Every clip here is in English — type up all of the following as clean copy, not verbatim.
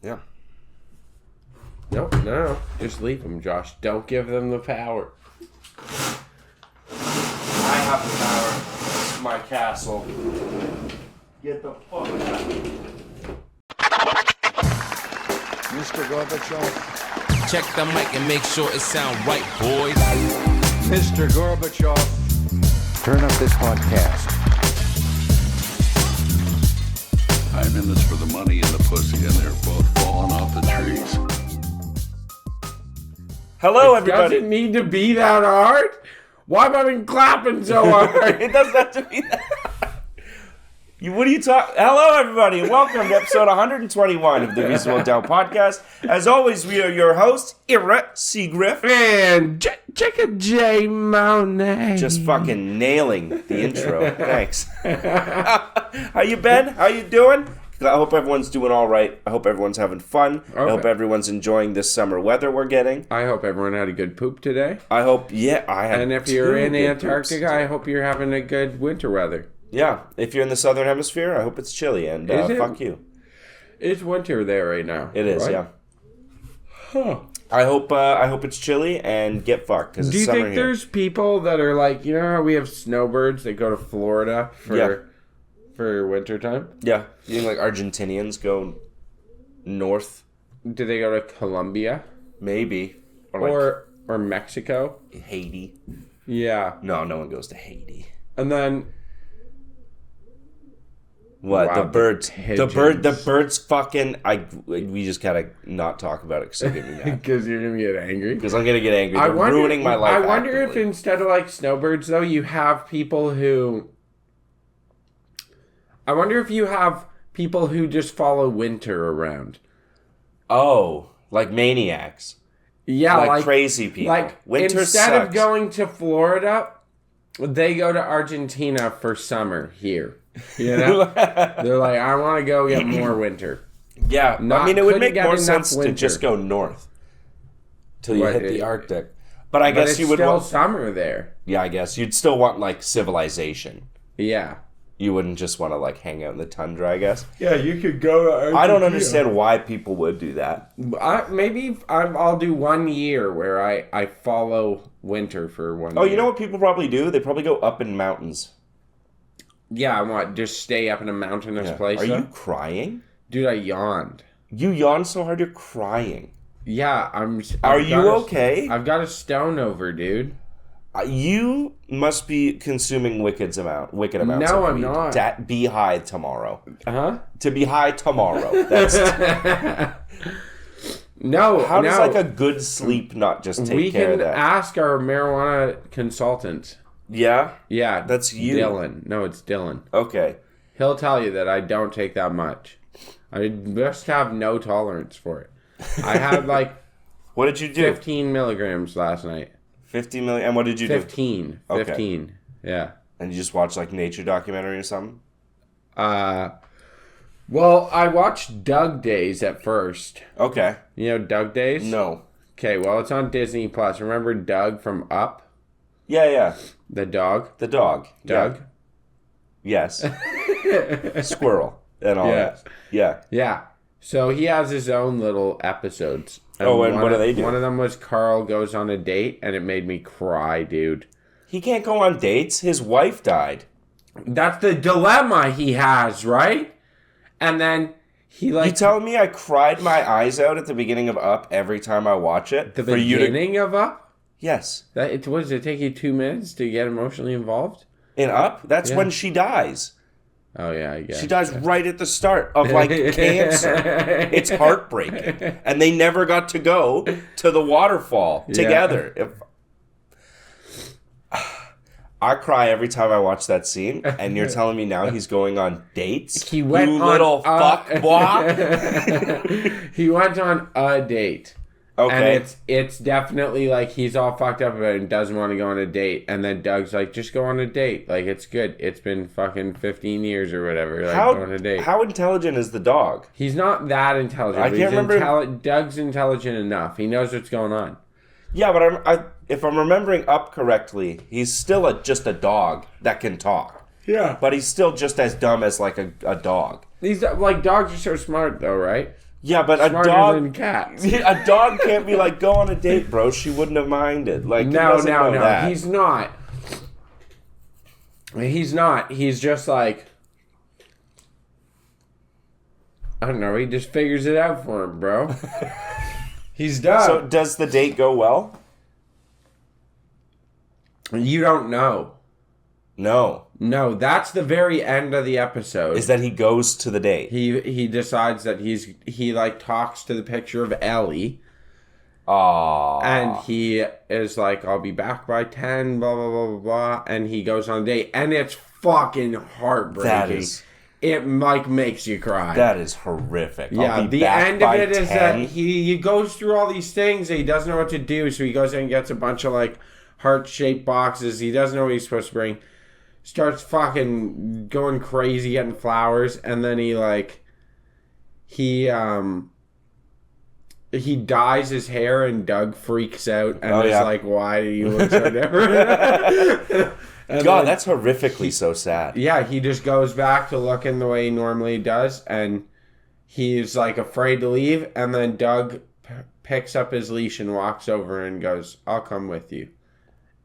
Yeah. No. Just leave them, Josh. Don't give them the power. I have the power. It's my castle. Get the fuck out. Mr. Gorbachev. Check the mic and make sure it sound right, boys. Mr. Gorbachev. Turn up this podcast. I'm in this for the money and the pussy, and they're both falling off the trees. Hello, It everybody. doesn't need to be that hard. Why have I been clapping so hard? It doesn't have to be that. What are you talking? Hello, everybody, and welcome to episode 121 of the Reasonable Doubt Podcast. As always, we are your hosts, Ira Seagriff. Man, Chicka J Monet. Just fucking nailing the intro. Thanks. How you been? How you doing? I hope everyone's doing all right. I hope everyone's having fun. I hope everyone's enjoying this summer weather we're getting. I hope everyone had a good poop today. I hope, I had. And if you're in good Antarctica, poops. I hope you're having a good winter weather. Yeah, if you're in the southern hemisphere, I hope it's chilly, and fuck you. It's winter there right now. It is, right? yeah. Huh. I hope it's chilly and get fucked because Do it's you summer think here. there's people that are like, you know how we have snowbirds that go to Florida for wintertime? Yeah, you think like Argentinians go north? Do they go to Colombia Maybe, or or Mexico? like Haiti. Yeah, No one goes to Haiti. and then What Wow, the the birds? pigeons. The birds. Fucking. We just gotta not talk about it because they'll get me mad. because you're gonna get angry. Because I'm gonna get angry. They're ruining my life. I wonder if actively. instead of like snowbirds, though, you have people who. I wonder if you have people who just follow winter around. Oh, like maniacs, Yeah, like crazy people. Like Winter instead sucks. of going to Florida, they go to Argentina for summer here. You know, they're like, I want to go get more winter. Yeah, Not- I mean, it would couldn't make get more enough sense to winter. just go north till you What, hit the it- Arctic. But I But guess it's you would still want. summer there. Yeah, I guess you'd still want like civilization. Yeah. You wouldn't just want to like hang out in the tundra. I guess. Yeah, you could go to Argentina. I don't understand why people would do that. I'll do 1 year where I follow winter for 1 year. Oh, you know what people probably do? They probably go up in mountains. Yeah, I want just stay up in a mountainous place. Are though? you crying? Dude, I yawned. You yawn so hard you're crying. Yeah, Are you okay? I've got a stone over, dude. You must be consuming wicked amounts No, of I'm weed. not. Be high tomorrow. Huh? To be high tomorrow. That's No. how does no. like a good sleep not just take We care of can that? ask our marijuana consultant. Yeah. Yeah, That's you. Dylan. No, it's Dylan. Okay. He'll tell you that I don't take that much. I just have no tolerance for it. I had like What did you do? 15 milligrams last night. 50 million. And what did you do? 15. Okay. 15. Yeah. And you just watch like nature documentary or something? Well, I watched Doug Days at first. Okay. You know Doug Days? No. Okay, well, it's on Disney Plus. Remember Doug from Up? Yeah. The dog? The dog. Doug? Yeah. Yes. Squirrel and all Yeah. that. Yeah. Yeah. So he has his own little episodes. And what one do of- they do? One of them was Carl goes on a date, and it made me cry, dude. He can't go on dates. His wife died. That's the dilemma he has, right? And then he like You telling me I cried my eyes out at the beginning of Up every time I watch it? the beginning of Up. Yes. What does it take you 2 minutes to get emotionally involved? In Up, that's Yeah. when she dies. Oh yeah, I guess She dies right at the start of like cancer. It's heartbreaking. And they never got to go to the waterfall together. I cry every time I watch that scene, and you're telling me now he's going on dates? He went you on little fuck boy. He went on a date. Okay. And it's definitely like he's all fucked up about it and doesn't want to go on a date. And then Doug's like, just go on a date. Like, it's good. It's been fucking 15 years or whatever. Like, go on a date. How intelligent is the dog? He's not that intelligent. I but can't he's remember- Doug's intelligent enough. He knows what's going on. Yeah, but if I'm remembering Up correctly, he's still just a dog that can talk. Yeah. But he's still just as dumb as like a dog. These like dogs are so smart though, right? Yeah, but a Smarter dog. than cats. A dog can't be like, go on a date, bro. She wouldn't have minded. Like, No. That. He's not. He's not. He's just like, I don't know. He just figures it out for him, bro. He's done. So does the date go well? You don't know. No. That's the very end of the episode. Is that he goes to the date? He decides that he like talks to the picture of Ellie. Aww. And he is like, I'll be back by 10, blah, blah, blah, blah, blah. And he goes on a date. And it's fucking heartbreaking. It, like, makes you cry. That is horrific. Yeah, the end of it is that he goes through all these things and he doesn't know what to do. So he goes in and gets a bunch of, like, heart-shaped boxes. He doesn't know what he's supposed to bring. Starts fucking going crazy, getting flowers. And then he dyes his hair and Doug freaks out and is like, why do you look so different? God, that's horrifically so sad. Yeah, he just goes back to looking the way he normally does, and he's like afraid to leave, and then Doug picks up his leash and walks over and goes, I'll come with you.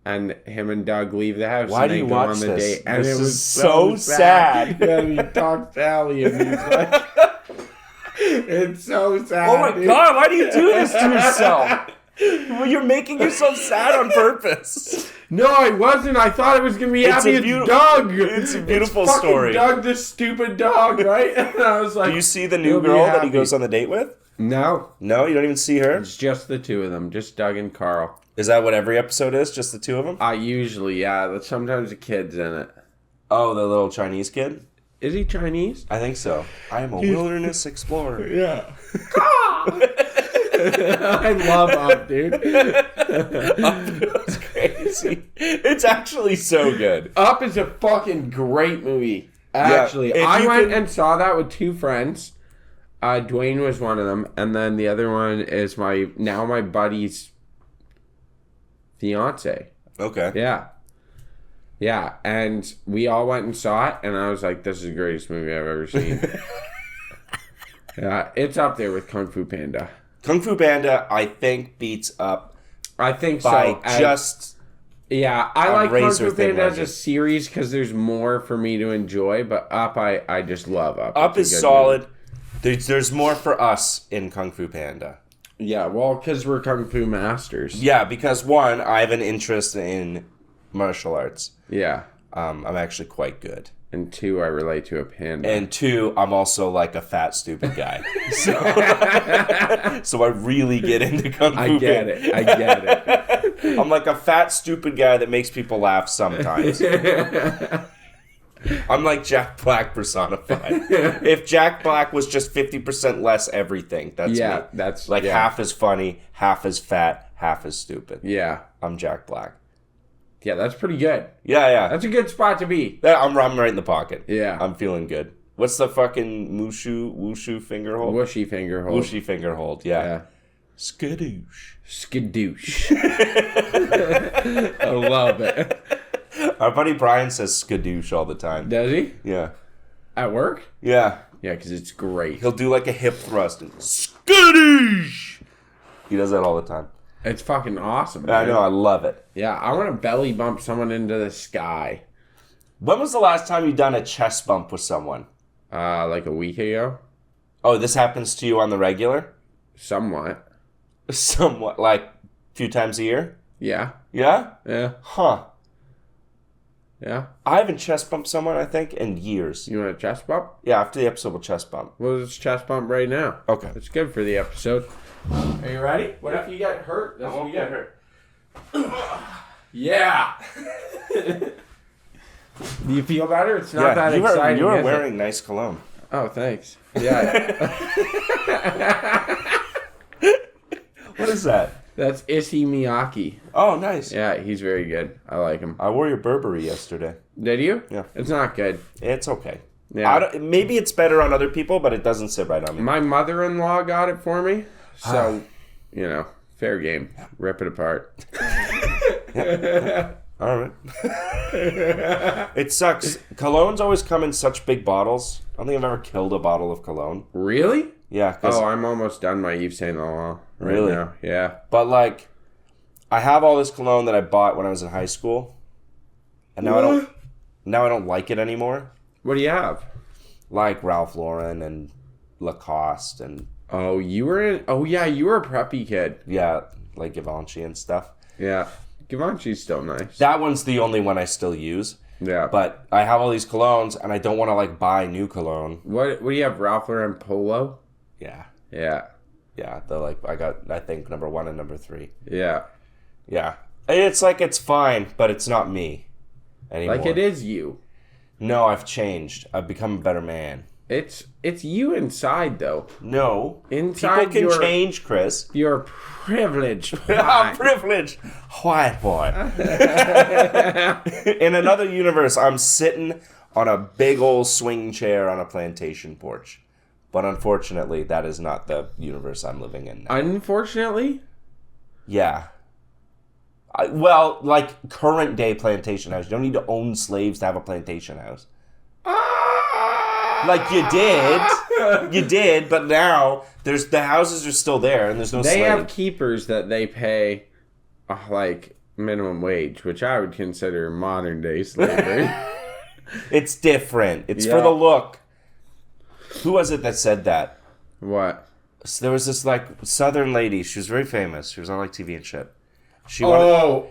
And him and Doug leave the house. Why and do you go watch on the this? date. And this it was is so sad. Yeah, and he talks to Allie and he's like, it's so sad. Oh my God, why do you do this to yourself? Well, you're making yourself sad on purpose. No, I wasn't. I thought it was going to be happy. It's Doug. It's a beautiful fucking story. Doug, this stupid dog, right? And I was like, do you see the new girl that he goes on the date with? No. No, you don't even see her? It's just the two of them. Just Doug and Carl. Is that what every episode is? Just the two of them? Usually, yeah. But sometimes the kid's in it. Oh, the little Chinese kid? Is he Chinese? I think so. I am a wilderness explorer. Yeah. I love Up, dude. It's crazy. It's actually so good. Up is a fucking great movie. Actually, Yeah, I went and saw that with two friends. Dwayne was one of them, and then the other one is my buddy's fiance. Okay. Yeah, and we all went and saw it, and I was like, this is the greatest movie I've ever seen. Yeah, it's up there with Kung Fu Panda. Kung Fu Panda, I think, beats Up I think by so. just... Yeah, I like Kung Fu razor-thin Panda as a margin. series because there's more for me to enjoy, but Up, I just love Up. Up It's is a good solid. There's more for us in Kung Fu Panda. movie. Yeah, well, because we're Kung Fu masters. Yeah, because one, I have an interest in martial arts. Yeah. I'm actually quite good. And two, I relate to a panda. And two, I'm also like a fat, stupid guy. So I really get into Kung Fu I get it. I'm like a fat, stupid guy that makes people laugh sometimes. I'm like Jack Black personified. If Jack Black was just 50% less everything, that's me. That's like half as funny, half as fat, half as stupid. Yeah. I'm Jack Black. Yeah, that's pretty good. Yeah. That's a good spot to be. I'm right in the pocket. Yeah. I'm feeling good. What's the fucking wushu finger hold? Whooshy finger hold. Whooshy finger hold, yeah. Skadoosh. Skadoosh. I love it. Our buddy Brian says skadoosh all the time. Does he? Yeah. At work? Yeah. Yeah, because it's great. He'll do like a hip thrust and skadoosh. He does that all the time. It's fucking awesome. I know, I love it. Yeah, I want to belly bump someone into the sky. When was the last time you done a chest bump with someone? Like a week ago? Oh, this happens to you on the regular? Somewhat. Somewhat, like a few times a year? Yeah. Yeah? Yeah. Huh. Yeah. I haven't chest bumped someone, I think, in years. You want a chest bump? Yeah, after the episode, we'll chest bump. Well, let's chest bump right now. Okay. It's good for the episode. Are you ready? What if you get hurt? That's when you get hurt. Yeah. Do you feel better? It's not that exciting. You are is wearing it? nice cologne. Oh, thanks. Yeah. What is that? That's Issey Miyake. Oh, nice. Yeah, he's very good. I like him. I wore your Burberry yesterday. Did you? Yeah. It's not good. It's okay. Yeah. Maybe it's better on other people, but it doesn't sit right on me. My mother-in-law got it for me. So, fair game. Rip it apart. All right. It sucks. Colognes always come in such big bottles. I don't think I've ever killed a bottle of cologne. Really? Yeah. Oh, I'm almost done my Yves Saint Laurent Really? now. Yeah. But like, I have all this cologne that I bought when I was in high school, and now I don't like it anymore. What do you have? Like Ralph Lauren and Lacoste and Oh, you were in. Oh yeah, you were a preppy kid. yeah, like Givenchy and stuff. Yeah, Givenchy's still nice. That one's the only one I still use. Yeah, But I have all these colognes, and I don't want to like buy new cologne. what do you have? Ralph Lauren Polo. Yeah, Yeah, yeah. They're like I got I think number 1 and number 3. yeah. Yeah, it's like it's fine, but it's not me anymore. Like it is you. No, I've changed. I've become a better man. It's you inside though. No, Inside people can your- change, Chris. You're privileged. I'm privileged, white boy. In another universe, I'm sitting on a big old swing chair on a plantation porch. But unfortunately, that is not the universe I'm living in now. Unfortunately. Yeah. Well, like current day plantation house. You don't need to own slaves to have a plantation house. Like you did, but now the houses are still there and there's no They slaves. have keepers that they pay, like minimum wage, which I would consider modern day slavery. It's different. It's Yeah. for the look. Who was it that said that? What? So there was this like Southern lady. She was very famous. She was on like TV and shit. She wanted,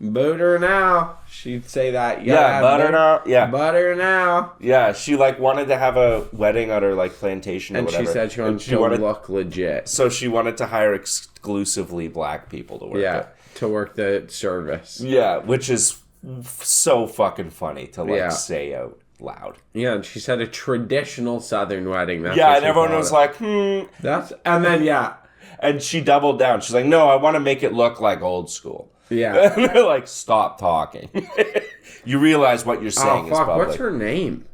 butter now. She'd say that. yeah, butter now. Yeah, Butter now. yeah. She like wanted to have a wedding at her like plantation or And whatever. she said she And wanted to look legit. So she wanted to hire exclusively black people to work Yeah, it. to work the service. Yeah, which is so fucking funny to like Yeah. say out loud. Yeah, and she said a traditional Southern wedding. That's Yeah, what and she everyone called was it. like, And then yeah, and she doubled down. She's like, no, I want to make it look like old school. yeah. And they're like, stop talking. You realize what you're Oh saying is fuck! public. What's her name?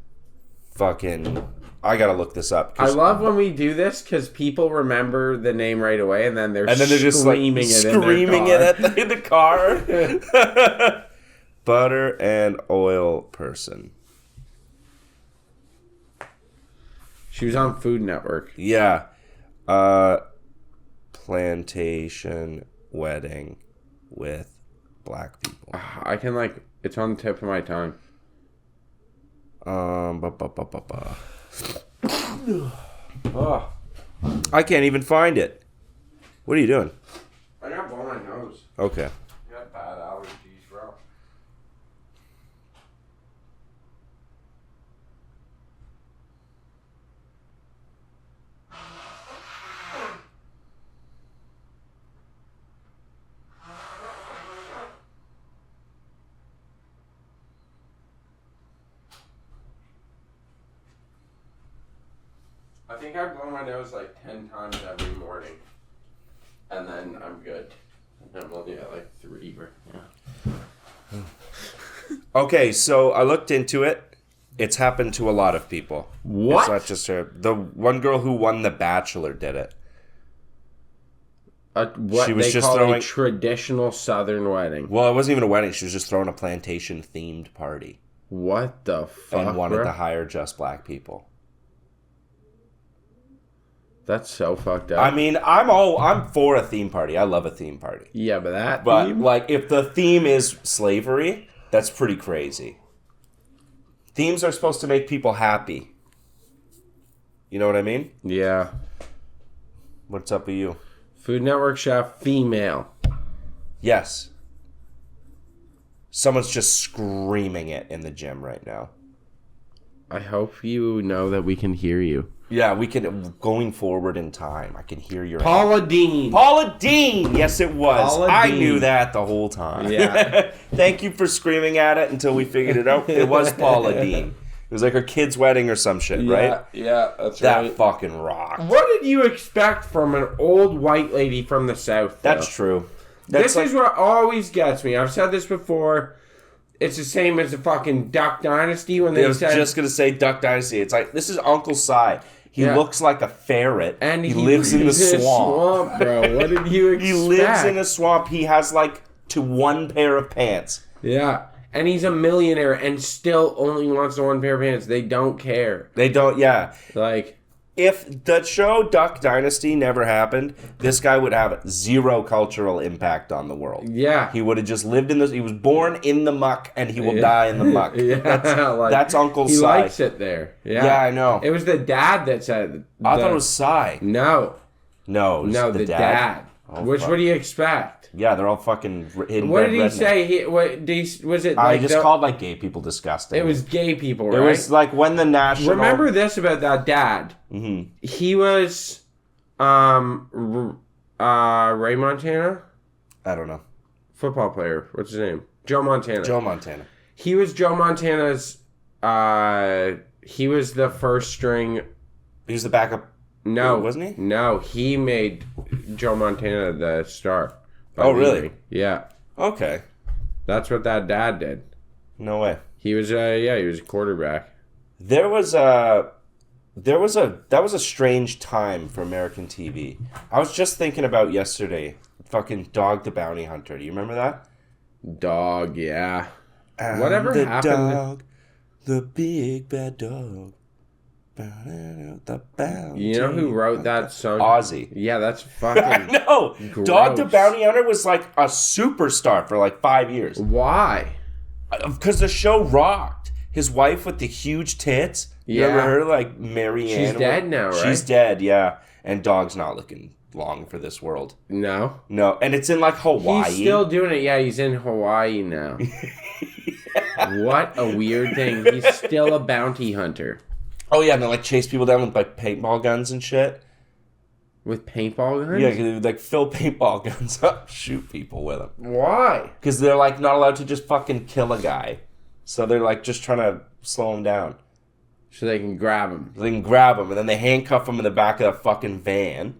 Fucking, I gotta look this up. I love when we do this because people remember the name right away, and then they're just like screaming screaming it it in the car. Butter and oil person. She was on Food Network. Yeah. Plantation wedding with black people. I can it's on the tip of my tongue. Oh, I can't even find it. What are you doing? I got blow my nose. Okay. I got bad allergies, bro. I think I blow my nose 10 times every morning. And then I'm good. And I'm only at 3 right now. Okay, so I looked into it. It's happened to a lot of people. What? It's not just her. The one girl who won The Bachelor did it. What She was they just call throwing- a traditional Southern wedding. Well, it wasn't even a wedding. She was just throwing a plantation-themed party What the fuck, and wanted bro? to hire just black people. That's so fucked up. I mean, I'm for a theme party. I love a theme party. yeah, but that But theme? if the theme is slavery, that's pretty crazy. Themes are supposed to make people happy. You know what I mean? Yeah. What's up with you? Food Network chef, female. Yes. Someone's just screaming it in the gym right now. I hope you know that we can hear you. Yeah, we can, going forward in time, I can hear your... Paula Dean. Paula Dean! Yes, it was. Paula I Dean. knew that the whole time. Yeah. Thank you for screaming at it until we figured it out. It was Paula Dean. It was like her kid's wedding or some shit, right? Yeah, that's That fucking rocked. What did you expect from an old white lady from the South? though? That's true. That's This is what always gets me. I've said this before. It's the same as the fucking Duck Dynasty when I they was said... just going to say Duck Dynasty. It's like, this is Uncle Si. He Yeah. looks like a ferret. and he lives in the swamp. bro. What did you expect? He lives in a swamp. He has one pair of pants. Yeah. And he's a millionaire and still only wants the one pair of pants. They don't care. They don't, yeah. if the show Duck Dynasty never happened, this guy would have zero cultural impact on the world. Yeah. He would have just lived in this. He was born in the muck, and he will die in the muck. That's Uncle He Si. likes it there. Yeah, I know. It was the dad that said. I thought it was Si. No, No, it was the dad. Oh, Which fuck. what do you expect? Yeah, they're all fucking inbred What did he redneck. say? Was it? I Like just called like gay people disgusting. It was gay people, It right? was like when the national. Remember this about that dad? Mm-hmm. He was, Ray Montana, I don't know. football player. What's his name? Joe Montana. Joe Montana. He was Joe Montana's. He was the first string. He was the backup. No, wasn't he? No, he made Joe Montana the star. Oh, really? Yeah, Okay. that's what that dad did. No way. He was, he was a quarterback. That was a strange time for American TV. I was just thinking about yesterday, fucking Dog the Bounty Hunter. Do you remember that? Dog, yeah. I'm Whatever the happened? Dog, the big bad dog. The bounty. You know who wrote that song? Ozzy. Yeah, that's fucking. No, Dog the Gross. Bounty Hunter was like a superstar for like 5 years. Why? Because the show rocked. His wife with the huge tits. You Yeah. remember her? Like Marianne. She's dead now, right? She's dead, yeah. And Dog's not looking long for this world. No. No, and it's in like Hawaii. He's still doing it. Yeah, he's in Hawaii now. What a weird thing. He's still a bounty hunter. Oh yeah, and they like chase people down with like paintball guns and shit. With paintball guns? Yeah, they would like fill paintball guns up, shoot people with them. Why? Because they're like not allowed to just fucking kill a guy. So they're like just trying to slow him down. So they can grab him. They can grab him and then they handcuff him in the back of the fucking van.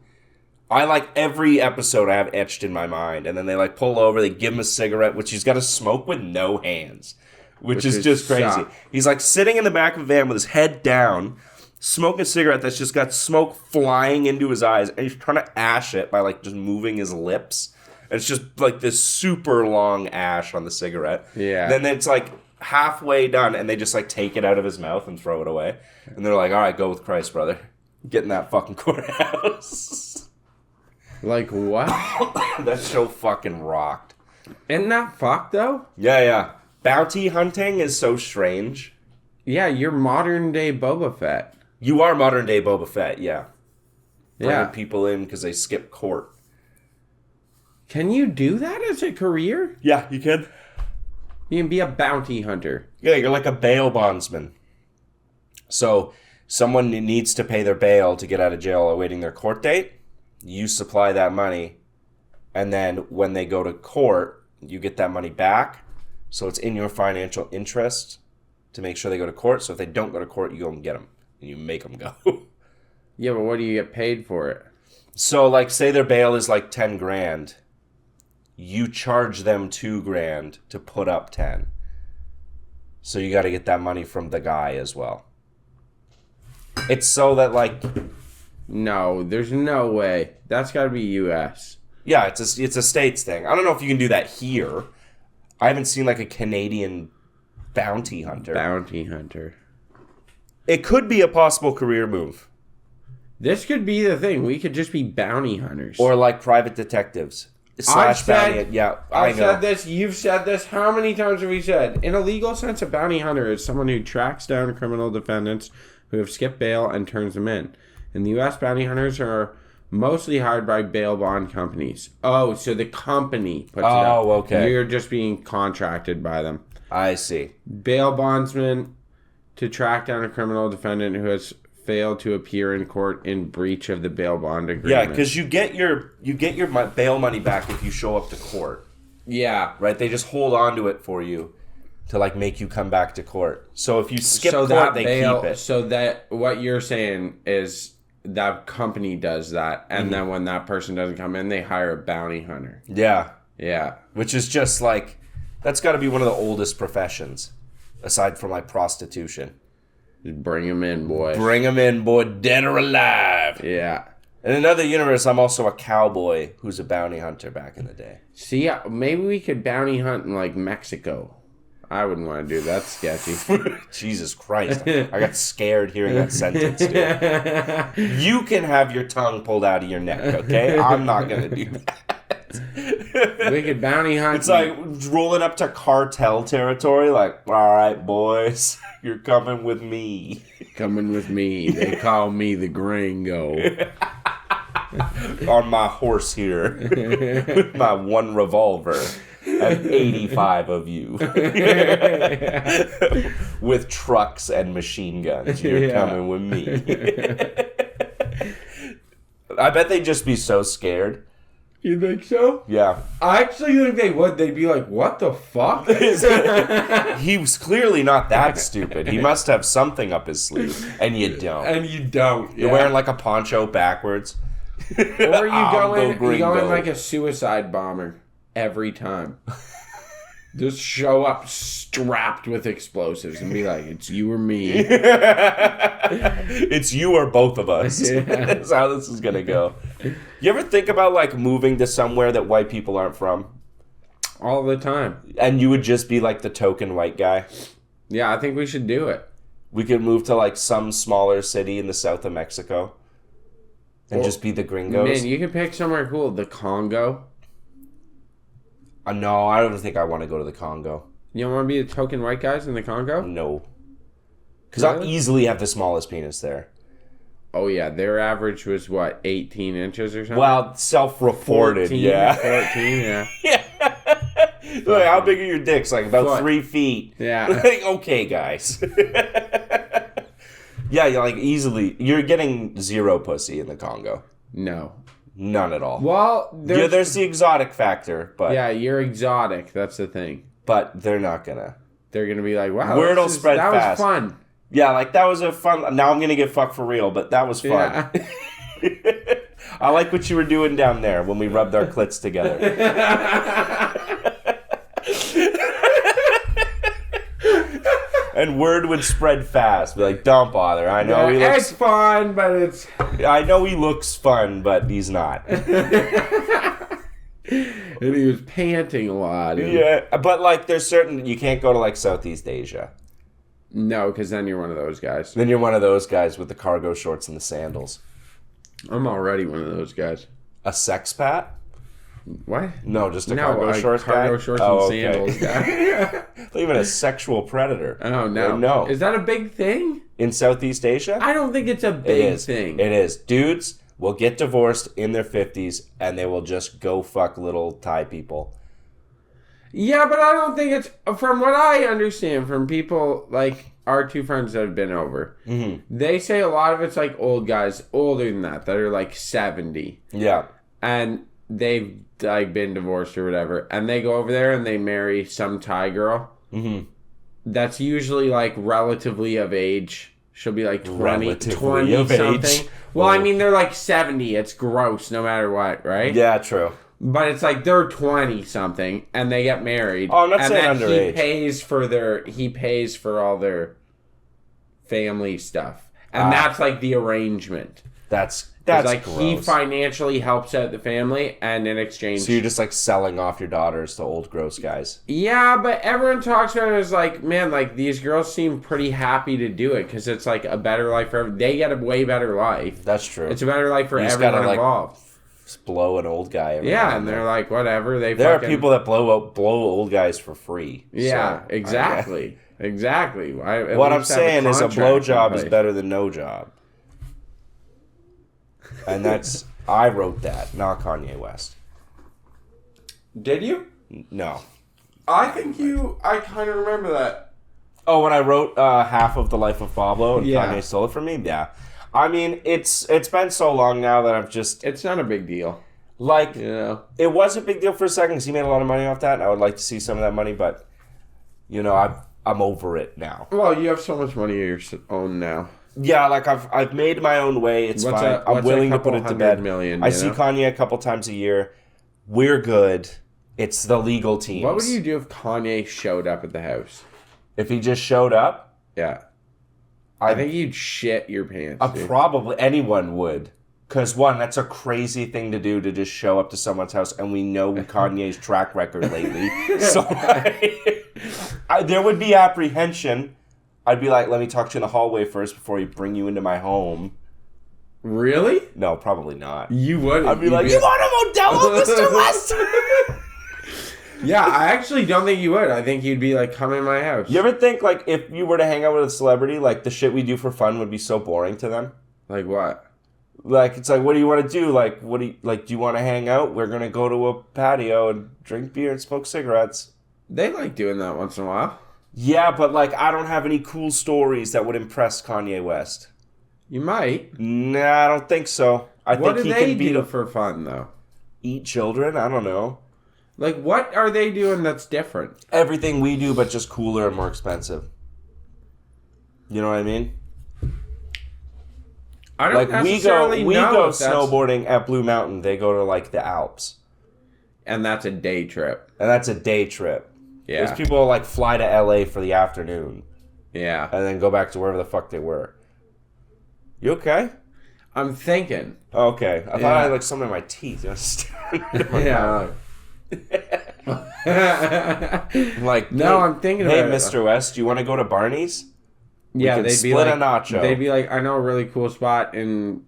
I like every episode I have etched in my mind. And then they like pull over, they give him a cigarette, which he's got to smoke with no hands. Which is would just crazy. suck. He's like sitting in the back of a van with his head down, smoking a cigarette that's just got smoke flying into his eyes, and he's trying to ash it by like just moving his lips. And it's just like this super long ash on the cigarette. Yeah. Then it's like halfway done, and they just like take it out of his mouth and throw it away. And they're like, "All right, go with Christ, brother. Get in that fucking courthouse." Like what? That show fucking rocked. Isn't that fucked though? Yeah. Bounty hunting is so strange. Yeah, you're modern day Boba Fett. You are modern day Boba Fett, yeah. Bringing Yeah. people in because they skip court. Can you do that as a career? Yeah, you can. You can be a bounty hunter. Yeah, you're like a bail bondsman. So someone needs to pay their bail to get out of jail awaiting their court date. You supply that money. And then when they go to court, you get that money back. So it's in your financial interest to make sure they go to court. So if they don't go to court, you go and get them. And you make them go. Yeah, but what do you get paid for it? So like say their bail is like 10 grand. You charge them 2 grand to put up 10. So you got to get that money from the guy as well. It's so that like, No, there's no way. That's got to be U.S. yeah, it's a states thing. I don't know if you can do that here. I haven't seen like a Canadian bounty hunter. Bounty hunter. It could be a possible career move. This could be the thing. We could just be bounty hunters. Or like private detectives. I've Bounty. Yeah, I I've know. said this. You've said this. How many times have we said? In a legal sense, a bounty hunter is someone who tracks down criminal defendants who have skipped bail and turns them in. In the U.S., bounty hunters are mostly hired by bail bond companies. Oh, so the company puts it up. Oh, okay. You're just being contracted by them. I see. Bail bondsman to track down a criminal defendant who has failed to appear in court in breach of the bail bond agreement. Yeah, because you get your bail money back if you show up to court. Yeah. Right? They just hold on to it for you to like make you come back to court. So if you skip So court, that they bail, keep it. so that what you're saying is that company does that, and then when that person doesn't come in, they hire a bounty hunter. Yeah. Yeah. Which is just like, that's got to be one of the oldest professions, aside from like prostitution. Just bring them in, boy. Bring them in, boy, dead or alive. Yeah. In another universe, I'm also a cowboy who's a bounty hunter back in the day. See, maybe we could bounty hunt in like Mexico. I wouldn't want to do that. Sketchy. Jesus Christ. I got scared hearing that sentence, dude. You can have your tongue pulled out of your neck, okay? I'm not going to do that. Wicked bounty hunt. It's like rolling up to cartel territory, like, all right, boys, you're coming with me. Coming with me. They call me the Gringo. On my horse here. With my one revolver. And 85 of you. With trucks and machine guns. You're coming with me. I bet they'd just be so scared. You think so? Yeah. I actually think they would. They'd be like, what the fuck? He was clearly not that stupid. He must have something up his sleeve. And you don't. And you don't. You're wearing like a poncho backwards. Or you going like a suicide bomber every time. Just show up strapped with explosives and be like, it's you or me. It's you or both of us. Yeah. That's how this is going to go. You ever think about like moving to somewhere that white people aren't from? All the time. And you would just be like the token white guy? Yeah, I think we should do it. We could move to like some smaller city in the south of Mexico. And just be the gringos. Man, you could pick somewhere cool. The Congo. No, I don't think I want to go to the Congo. You don't want to be the token white guys in the Congo? No. Because Really? I'll easily have the smallest penis there. Oh, yeah. Their average was, what, 18 inches or something? Well, self-reported, 14, yeah. 14, yeah. Like, how big are your dicks? Like, about Foot. 3 feet. Yeah. Like, okay, guys. Yeah, you're like, easily. You're getting zero pussy in the Congo. No. None at all. Well, There's the exotic factor, but yeah, you're exotic. That's the thing. but they're not gonna. They're going to be like, wow, Word will spread that fast. was fun. Yeah, like, that was a fun... Now I'm gonna get fucked for real, but that was fun. Yeah. I like what you were doing down there when we rubbed our clits together. And word would spread fast. Be like, don't bother. I know he It's looks. fun, but it's... I know he looks fun, but he's not. And he was panting a lot. And... Yeah, but like, there's certain you can't go to like Southeast Asia. No, because then you're one of those guys. Then you're one of those guys with the cargo shorts and the sandals. I'm already one of those guys. A sexpat? What? No, just a No, cargo a shorts guy. cargo shorts and sandals guy. Not even a sexual predator. Oh, no. No. Is that a big thing? In Southeast Asia? I don't think it's a It big is. thing. It is. Dudes will get divorced in their 50s and they will just go fuck little Thai people. Yeah, but I don't think it's... From what I understand from people like our two friends that have been over, they say a lot of it's like old guys, older than that are like 70. Yeah. And they've like been divorced or whatever. And they go over there and they marry some Thai girl. Mm-hmm. That's usually like relatively of age. She'll be like 20 Relatively of something. age. Well, I Oh. mean, they're like 70. It's gross no matter what, right? Yeah, true. But it's like they're 20 something and they get married. Oh, I'm not and saying then underage. He pays for all their family stuff. And that's like the arrangement. That's It's like gross. he financially helps out the family and in exchange. So you're just like selling off your daughters to old gross guys. Yeah, but everyone talks about it as like, man, like these girls seem pretty happy to do it because it's like a better life for everyone. They get a way better life. That's true. It's a better life for You just everyone gotta, like, involved. Just blow an old guy. every now Yeah, and then. they're like, whatever. They There fucking... are people that blow old guys for free. Yeah, so, exactly. Exactly. What I'm saying is a blowjob is better than no job. And that's... I wrote that, not Kanye West. Did you? No. I think you... I kind of remember that. Oh, when I wrote half of The Life of Pablo and Yeah. Kanye stole it from me? Yeah. I mean, it's been so long now that I've just... It's not a big deal. Like, You know? it was a big deal for a second because he made a lot of money off that, and I would like to see some of that money, but, you know, I'm over it now. Well, you have so much money of your own now. Yeah, like, I've made my own way. It's What's fine. a- I'm what's a willing to couple put it to $100 bed. million, I you see know? Kanye a couple times a year. We're good. It's the legal teams. What would you do if Kanye showed up at the house? If he just showed up? Yeah. I think you'd shit your pants. dude. Probably anyone would. Because, one, that's a crazy thing to do, to just show up to someone's house, and we know Kanye's track record lately. So, there would be apprehension. I'd be like, let me talk to you in the hallway first before you bring you into my home. Really? No, probably not. You would. I'd be like, you want a Modelo, Mr. West? Yeah, I actually don't think you would. I think you'd be like, come in my house. You ever think, like, if you were to hang out with a celebrity, like, the shit we do for fun would be so boring to them? Like what? Like, it's like, what do you want to do? Like, do you want to hang out? We're going to go to a patio and drink beer and smoke cigarettes. They like doing that once in a while. Yeah, but, like, I don't have any cool stories that would impress Kanye West. You might. Nah, I don't think so. What do they do for fun, though? Eat children? I don't know. Like, what are they doing that's different? Everything we do, but just cooler and more expensive. You know what I mean? I don't necessarily we know go if that's... snowboarding at Blue Mountain. They go to, like, the Alps. And that's a day trip. And that's a day trip. Yeah. Because people, like, fly to LA for the afternoon. Yeah. And then go back to wherever the fuck they were. You okay? I'm thinking. Okay. I thought I had, like, something in my teeth. Yeah. Like, no, I'm thinking hey, about it. Mr. West, do you want to go to Barney's? Yeah, they'd be split like, a nacho. They'd be like, I know a really cool spot in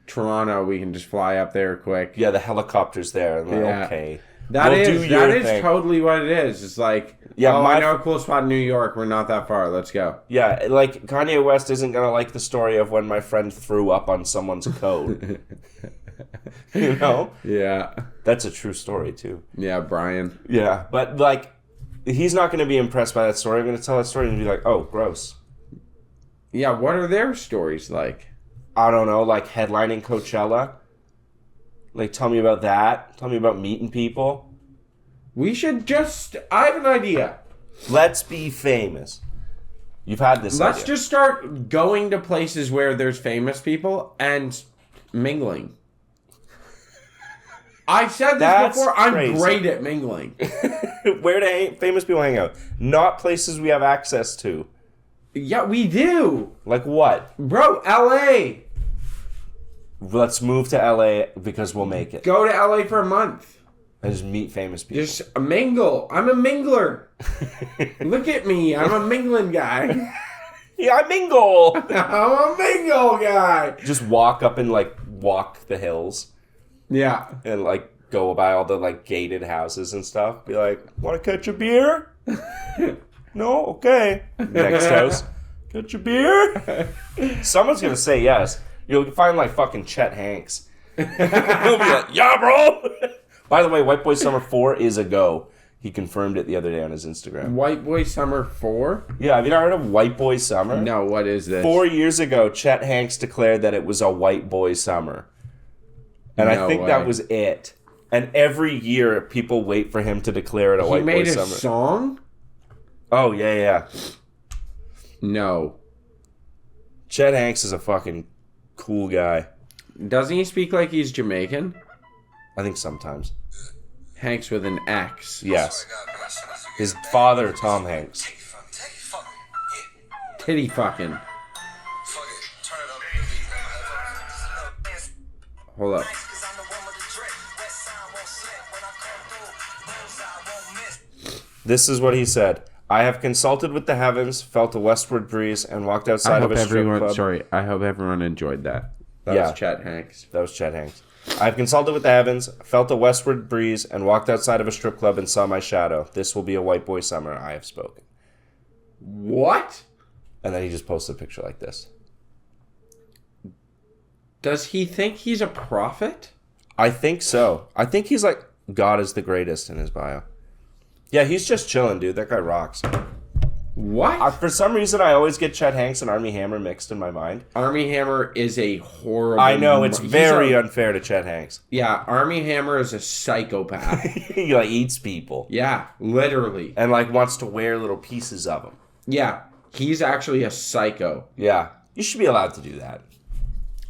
Toronto. We can just fly up there quick. Yeah, the helicopter's there. I'm like, okay. That we'll is totally what it is. It's like, I know a cool spot in New York. We're not that far. Let's go. Yeah, like, Kanye West isn't going to like the story of when my friend threw up on someone's coat. You know? Yeah. That's a true story, too. Yeah, Brian. Yeah, but, like, he's not going to be impressed by that story. I'm going to tell that story and be like, oh, gross. Yeah, what are their stories like? I don't know, like headlining Coachella. Like, tell me about that. Tell me about meeting people. We should just... I have an idea. Let's be famous. You've had this Let's idea. just start going to places where there's famous people and mingling. I've said this That's before. I'm crazy. great at mingling. Where do famous people hang out? Not places we have access to. Yeah, we do. Like what? Bro, LA. Let's move to LA because we'll make it. Go to LA for a month. And just meet famous people. Just a mingle. I'm a mingler. Look at me. I'm a mingling guy. Yeah, I mingle. I'm a mingle guy. Just walk up and, like, walk the hills. Yeah. And, like, go by all the, like, gated houses and stuff. Be like, want to catch a beer? No? Okay. Next house. Catch a beer? Someone's going to say yes. You'll find, like, fucking Chet Hanks. He'll be like, yeah, bro. By the way, White Boy Summer 4 is a go. He confirmed it the other day on his Instagram. White Boy Summer 4? Yeah, have you not heard of White Boy Summer? No, what is this? 4 years ago, Chet Hanks declared that it was a white boy summer. And I think that was it. And every year, people wait for him to declare it a white boy summer. He made a song? Oh, yeah. No. Chet Hanks is a fucking cool guy. Doesn't he speak like he's Jamaican? I think sometimes. Hanks with an X. Yes. His father, Tom Hanks. Titty fucking. Hold up. This is what he said. I have consulted with the heavens, felt a westward breeze, and walked outside of a strip club. Sorry, I hope everyone enjoyed that. That was Chet Hanks. That was Chet Hanks. I have consulted with the heavens, felt a westward breeze, and walked outside of a strip club and saw my shadow. This will be a white boy summer. I have spoken. What? And then he just posted a picture like this. Does he think he's a prophet? I think so. I think he's like, God is the greatest in his bio. Yeah, he's just chilling, dude. That guy rocks. What? For some reason, I always get Chet Hanks and Armie Hammer mixed in my mind. Armie Hammer is a horrible... I know, it's very unfair to Chet Hanks. Yeah, Armie Hammer is a psychopath. He, like, eats people. Yeah, literally. And, like, wants to wear little pieces of them. Yeah, he's actually a psycho. Yeah, you should be allowed to do that.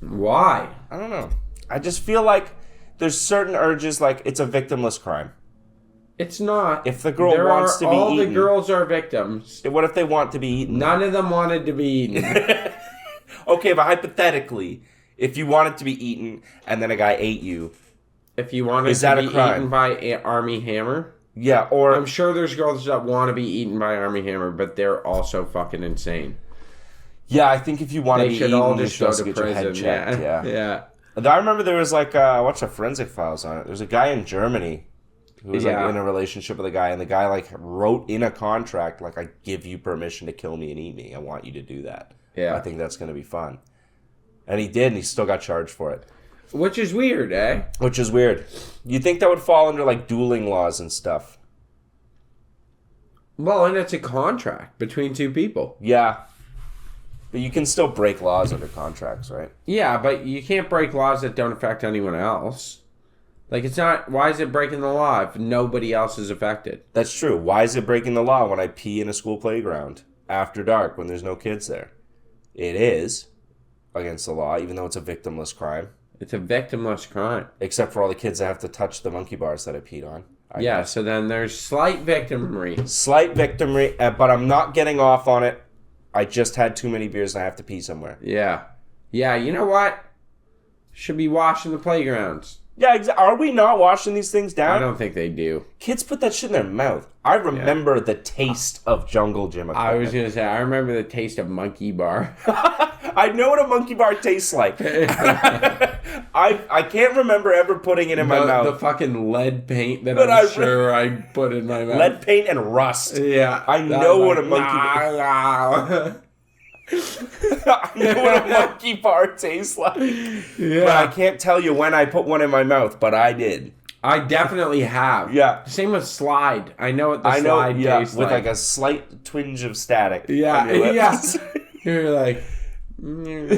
Why? I don't know. I just feel like there's certain urges, like, it's a victimless crime. It's not. If the girl wants to be all eaten... the girls are victims. What if they want to be eaten? None of them wanted to be eaten. Okay, but hypothetically, If you wanted to be eaten and then a guy ate you. If you wanted Is that to a be crime? eaten by Army Hammer, Yeah, or... I'm sure there's girls that want to be eaten by Army Hammer, but they're also fucking insane. Yeah, I think if you want to They be should eaten, all you're just go supposed to to get your head prison. checked. Yeah. Yeah. Yeah. I remember there was like, I watched a Forensic Files on it. There's a guy in Germany who was like in a relationship with a guy, and the guy like wrote in a contract, like, I give you permission to kill me and eat me. I want you to do that. Yeah. I think that's going to be fun. And he did, and he still got charged for it. Which is weird, eh? Which is weird. You'd think that would fall under like dueling laws and stuff. Well, and it's a contract between two people. Yeah. But you can still break laws under contracts, right? Yeah, but you can't break laws that don't affect anyone else. Like, it's not... Why is it breaking the law if nobody else is affected? That's true. Why is it breaking the law when I pee in a school playground after dark when there's no kids there? It is against the law, even though it's a victimless crime. It's a victimless crime. Except for all the kids that have to touch the monkey bars that I peed on. I guess. So then there's slight victimry. Slight victimry, but I'm not getting off on it. I just had too many beers and I have to pee somewhere. Yeah. Yeah, you know what? Should be washing the playgrounds. Yeah, are we not washing these things down? I don't think they do. Kids put that shit in their mouth. I remember the taste of Jungle Gym equipment. I was going to say, I remember the taste of monkey bar. I know what a monkey bar tastes like. I can't remember ever putting it in my mouth. The fucking lead paint that I'm sure I put in my mouth. Lead paint and rust. Yeah. I know what a monkey bar... I know what a monkey bar tastes like. Yeah. But I can't tell you when I put one in my mouth, but I did. I definitely have. Yeah. Same with slide. I know what the slide tastes with like a slight twinge of static. Yeah, on your lips. yeah. You're like... no.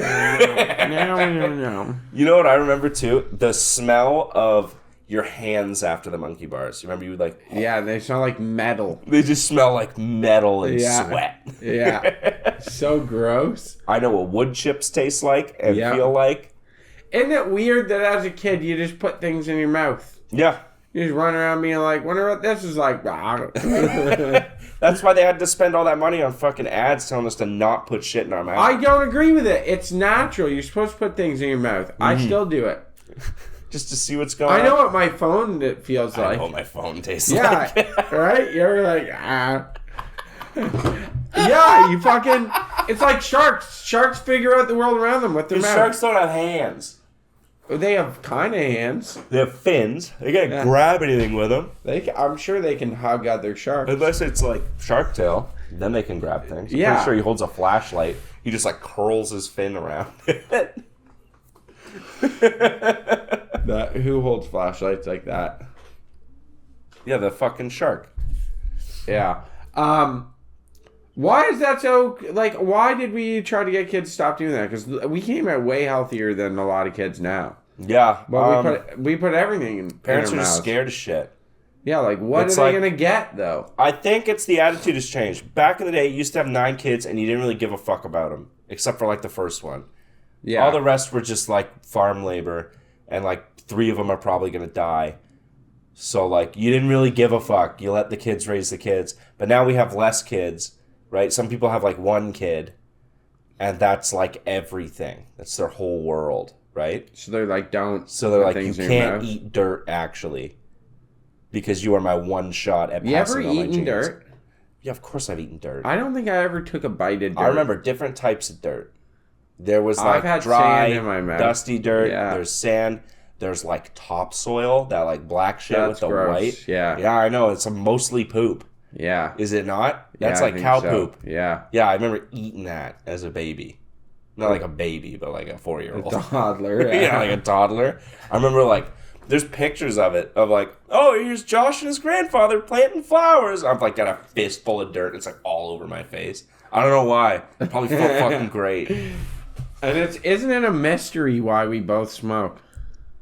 You know what I remember too? The smell of your hands after the monkey bars. You remember you would like... Yeah, they smell like metal. They just smell like metal and sweat. Yeah. So gross. I know what wood chips taste like and feel like. Isn't it weird that as a kid you just put things in your mouth? Yeah. You just run around being like, wonder what this is like. That's why they had to spend all that money on fucking ads telling us to not put shit in our mouth. I don't agree with it. It's natural. You're supposed to put things in your mouth. I still do it. Just to see what's going on. I know what my phone feels like. I know what my phone tastes Yeah, like. right? You're like, Yeah, you fucking... It's like sharks. Sharks figure out the world around them with their mouth. Sharks don't have hands. They have kind of hands. They have fins. They can't grab anything with them. I'm sure they can hug other sharks. Unless it's like Shark Tale. Then they can grab things. I'm pretty sure he holds a flashlight. He just like curls his fin around it. Who holds flashlights like that? Yeah, the fucking shark. Yeah. Why is that so... Like, why did we try to get kids to stop doing that? Because we came out way healthier than a lot of kids now. Yeah. But we put everything in Parents in are our just mouths. scared of shit. Yeah, like, what It's are like- they going to get, though? I think it's the attitude has changed. Back in the day, you used to have 9 kids and you didn't really give a fuck about them. Except for like the first one. Yeah. All the rest were just like farm labor. And like 3 of them are probably going to die. So like you didn't really give a fuck. You let the kids raise the kids. But now we have less kids, right? Some people have like 1 kid. And that's like everything. That's their whole world, right? So they're like, don't... So they're put like, you things in your can't mouth. eat dirt actually. Because you are my one shot at You ever passing on my eaten genes. dirt? Yeah, of course I've eaten dirt. I don't think I ever took a bite of dirt. I remember different types of dirt. There was I've like had dry, sand in my mouth. dusty dirt. Yeah. There's sand. There's like topsoil, that like black shit That's with the gross. white. Yeah. Yeah, I know. It's mostly poop. Yeah. Is it not? That's Yeah, I like think cow so. poop. Yeah. Yeah, I remember eating that as a baby. Not like a baby, but like a 4-year-old. Toddler. Yeah, like a toddler. I remember like there's pictures of it of like, oh, here's Josh and his grandfather planting flowers. I've like got a fistful of dirt. It's like all over my face. I don't know why. It probably felt fucking great. And isn't it a mystery why we both smoke?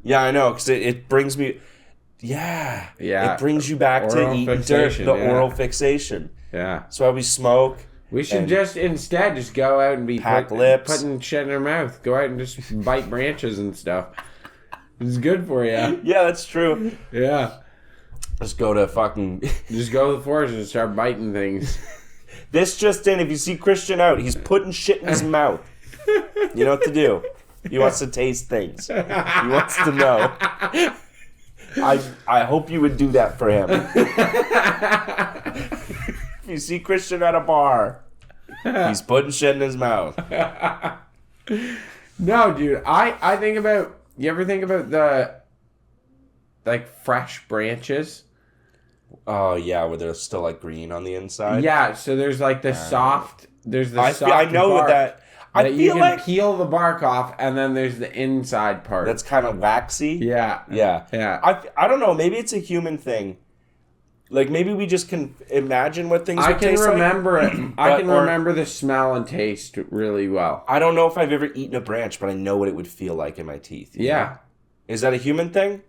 Yeah, I know, because it brings me. Yeah. Yeah. It brings you back to Oral eating dirt, fixation, the yeah. oral fixation. Yeah. That's why we smoke. We should And just instead just go out and be pack lips. putting shit in our mouth. Go out and just bite branches and stuff. It's good for you. Yeah, that's true. Yeah. Just go to fucking. Just go to the forest and start biting things. This just in, if you see Christian out, he's putting shit in his mouth. You know what to do. He wants to taste things. He wants to know. I hope you would do that for him. If you see Christian at a bar, he's putting shit in his mouth. No, dude. I think about... You ever think about the... Like, fresh branches? Oh, yeah, where they're still, like, green on the inside? Yeah, so there's, like, the soft... There's the soft I know bark that... that you can peel the bark off, and then there's the inside part. That's kind of waxy. Yeah. Yeah. I don't know. Maybe it's a human thing. Like, maybe we just can imagine what things would taste like. I can remember it. I can remember the smell and taste really well. I don't know if I've ever eaten a branch, but I know what it would feel like in my teeth. Yeah. Know? Is that a human thing?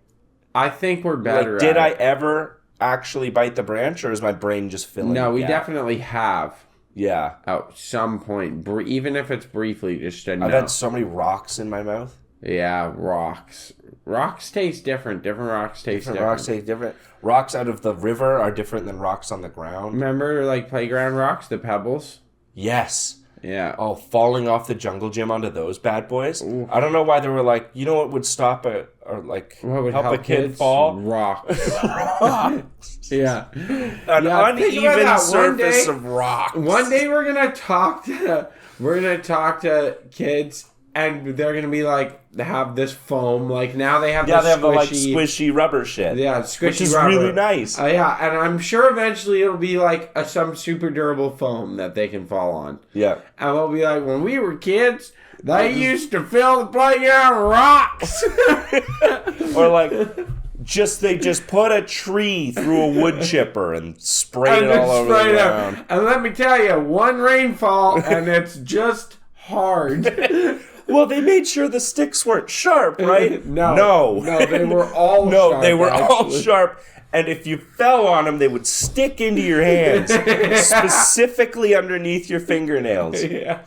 I think we're better at it. Did I ever actually bite the branch, or is my brain just filling it? No, we definitely have. Yeah. At some point. Even if it's briefly, just to know. I've had so many rocks in my mouth. Yeah, rocks. Rocks taste different. Different rocks taste different. Rocks taste different. Rocks out of the river are different than rocks on the ground. Remember, like, playground rocks, the pebbles? Yes. Yeah. Oh, falling off the jungle gym onto those bad boys. Ooh. I don't know why they were like, you know what would stop it, or like, what would help a kid kids? fall? Rocks. Rocks. Yeah. An uneven surface of rocks. One day we're gonna talk to kids, and they're gonna be like, have this foam. Like, now they have they have the like squishy rubber shit. Yeah, squishy which is rubber. really nice. Yeah, and I'm sure eventually it'll be like some super durable foam that they can fall on. Yeah. And we'll be like, when we were kids, they used to fill the playground with rocks. Or like, they just put a tree through a wood chipper and sprayed it all over the ground. And let me tell you, one rainfall and it's just hard. Well, they made sure the sticks weren't sharp, right? No, they were all sharp. No, they were all sharp. And if you fell on them, they would stick into your hands, specifically underneath your fingernails. Yeah.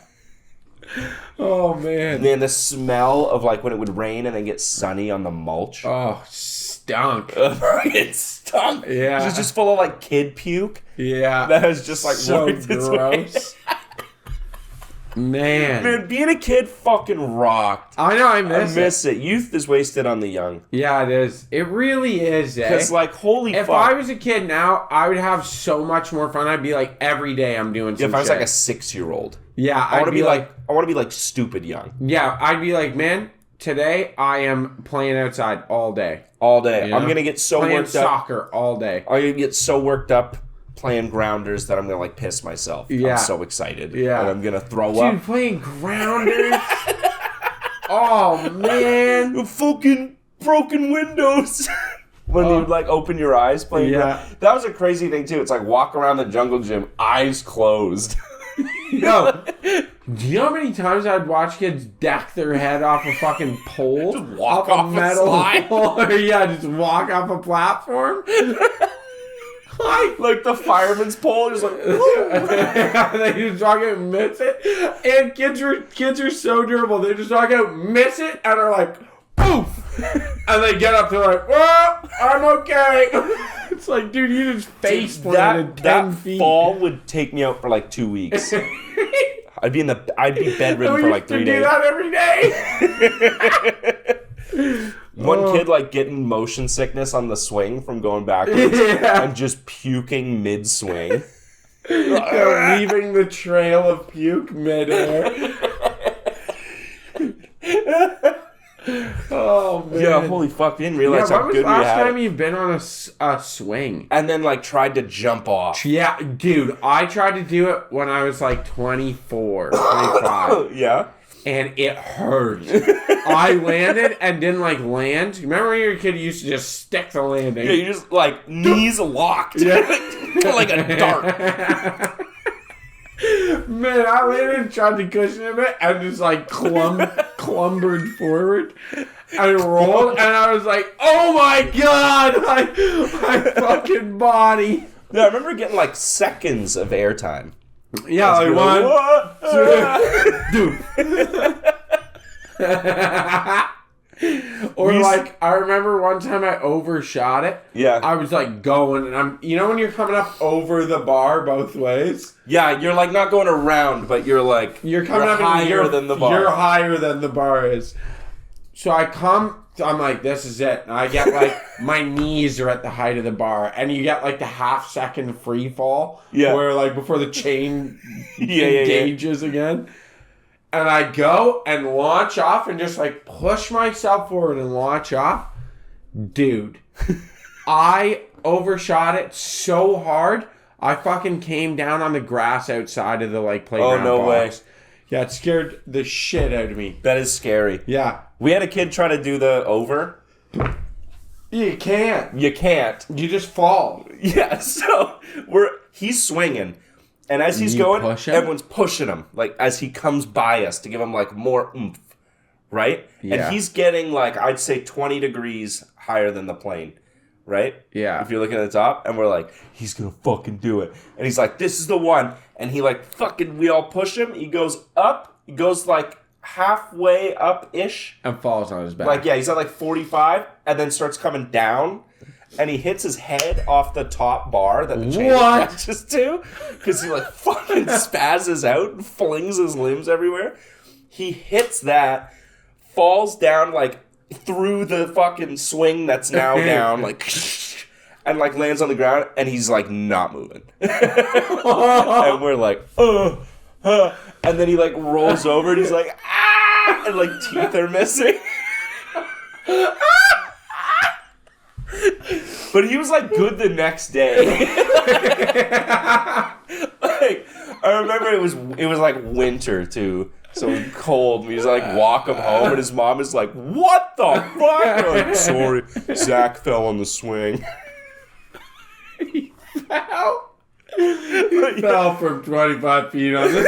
Oh, man. And then the smell of, like, when it would rain and then get sunny on the mulch. Oh, stunk. It stunk. Yeah. It was just full of, like, kid puke. Yeah. That was just, like, so worked its way. Man, being a kid fucking rocked. I know, I miss it. Youth is wasted on the young. Yeah, it is. It really is, eh? Because, like, holy fuck. If I was a kid now, I would have so much more fun. I'd be like, every day I'm doing some shit. If I was like a 6-year-old. Yeah, I want to be like, I want to be like stupid young. Yeah, I'd be like, man, today I am playing outside all day. All day. You know? I'm going to get so playing worked up. Soccer all day. I'm going to get so worked up playing grounders that I'm going to like piss myself. Yeah. I'm so excited. Yeah. And I'm going to throw up. Dude, playing grounders? Oh, man. Fucking broken windows. When you like open your eyes playing. Yeah. That was a crazy thing too. It's like walk around the jungle gym, eyes closed. Yo, do you know how many times I'd watch kids deck their head off a fucking pole? Just walk off a metal pole? Yeah, just walk off a platform. Like the fireman's pole, just like they just walk out and miss it. And kids are so durable. They just walk out, miss it, and are like, poof! And they get up, they're like, well, I'm okay. It's like, dude, you just face planted 10 feet. That fall would take me out for like 2 weeks. I'd be bedridden for like 3 days. Do that every day. One kid like getting motion sickness on the swing from going backwards and just puking mid-swing. Leaving the trail of puke midair. Oh, man. Yeah, holy fuck, didn't realize how good we had. When was the last time you've been on a swing? And then like tried to jump off. Yeah, dude, I tried to do it when I was like 24, 25. Yeah. And it hurt. I landed and didn't like land. Remember when you were a kid, you used to just stick the landing? Yeah, you just like knees locked. Yeah. Like a dart. Man, I landed and tried to cushion a bit and just like clumbered forward and rolled, and I was like, oh my god, my fucking body. Yeah, I remember getting like seconds of airtime. Yeah, like one, two, dude. Or like, I remember one time I overshot it. Yeah. I was like going, and you know when you're coming up over the bar both ways? Yeah, you're like not going around, but you're like, you're coming up higher than the bar. You're higher than the bar is. So I'm like, this is it. And I get like, my knees are at the height of the bar. And you get like the half-second free fall. Yeah. Where like before the chain engages again. And I go and launch off and just like push myself forward and launch off. Dude, I overshot it so hard, I fucking came down on the grass outside of the like playground. Oh, no box. way. Yeah, it scared the shit out of me. That is scary. Yeah. We had a kid try to do the over. You can't. You can't. You just fall. Yeah, so he's swinging. And as he's going, everyone's pushing him, like, as he comes by us to give him, like, more oomph, right? Yeah. And he's getting, like, I'd say 20 degrees higher than the plane, right? Yeah. If you're looking at the top, and we're like, he's gonna fucking do it. And he's like, this is the one. And he, like, fucking, we all push him. He goes up. He goes, like, halfway up-ish. And falls on his back. Like, yeah, he's at, like, 45, and then starts coming down. And he hits his head off the top bar that the chain attaches to. Because he like fucking spazzes out and flings his limbs everywhere. He hits that, falls down like through the fucking swing that's now down, like, and like lands on the ground, and he's like not moving. And we're like, and then he like rolls over and he's like, ah, and like teeth are missing. But he was like good the next day. Like, I remember it was like winter too, so it was cold. We just like walk him home, and his mom is like, "What the fuck?" We're like, sorry, Zach fell on the swing. He fell. He fell from 25 feet on this.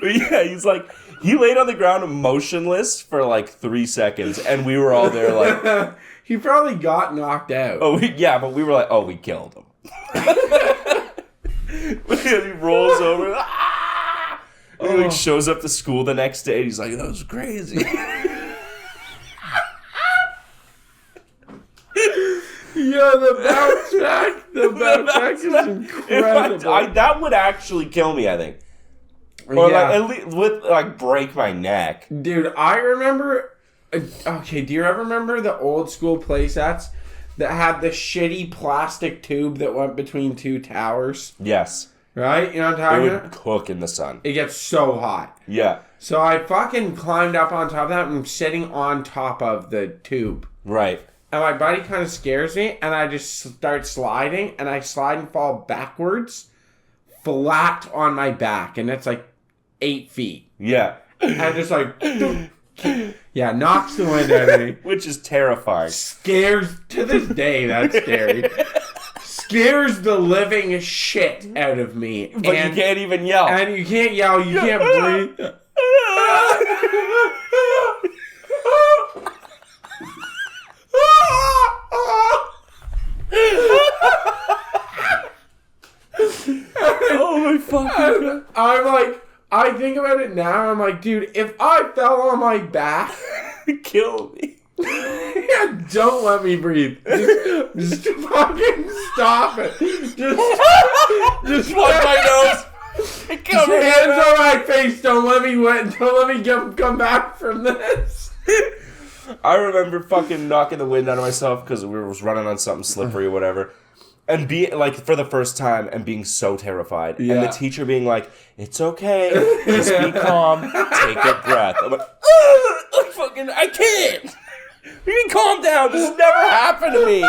But yeah, he's like, he laid on the ground motionless for like 3 seconds, and we were all there like. He probably got knocked out. Oh, yeah, but we were like, oh, we killed him. He rolls over. Ah! He like shows up to school the next day. And he's like, that was crazy. Yeah, the bounce back. The bounce back is incredible. That would actually kill me, I think. Or like at least with like break my neck. Dude, I remember. Okay, do you ever remember the old school play sets that had the shitty plastic tube that went between two towers? Yes. Right? You know what I'm talking about? It would cook in the sun. It gets so hot. Yeah. So I fucking climbed up on top of that and I'm sitting on top of the tube. Right. And my buddy kind of scares me and I just start sliding and I slide and fall backwards flat on my back and it's like 8 feet. Yeah. And just like... Yeah, knocks the wind out of me. Which is terrifying. Scares, to this day, that's scary. Scares the living shit out of me. But you can't even yell. And you can't yell, you can't breathe. Oh my fucking God. I'm like, I think about it now, I'm like, dude, if I fell on my back, kill me. Don't let me breathe. Just fucking stop it. Just plug my nose. Just hands on my face. Don't let me come back from this. I remember fucking knocking the wind out of myself because we was running on something slippery or whatever. And be like for the first time and being so terrified. Yeah. And the teacher being like, it's okay. Just be calm. Take a breath. I'm like, I can't. You can calm down. This has never happened to me.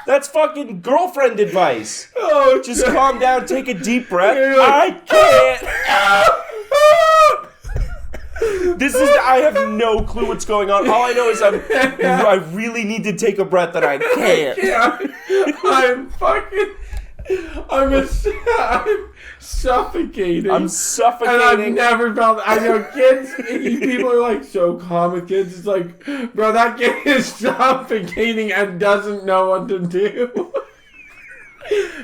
That's fucking girlfriend advice. Oh, just calm down. Take a deep breath. I can't. I have no clue what's going on. All I know is I really need to take a breath and I can't. I'm suffocating. I'm suffocating. And I've never felt. I know kids. People are like so calm with kids. It's like, bro, that kid is suffocating and doesn't know what to do.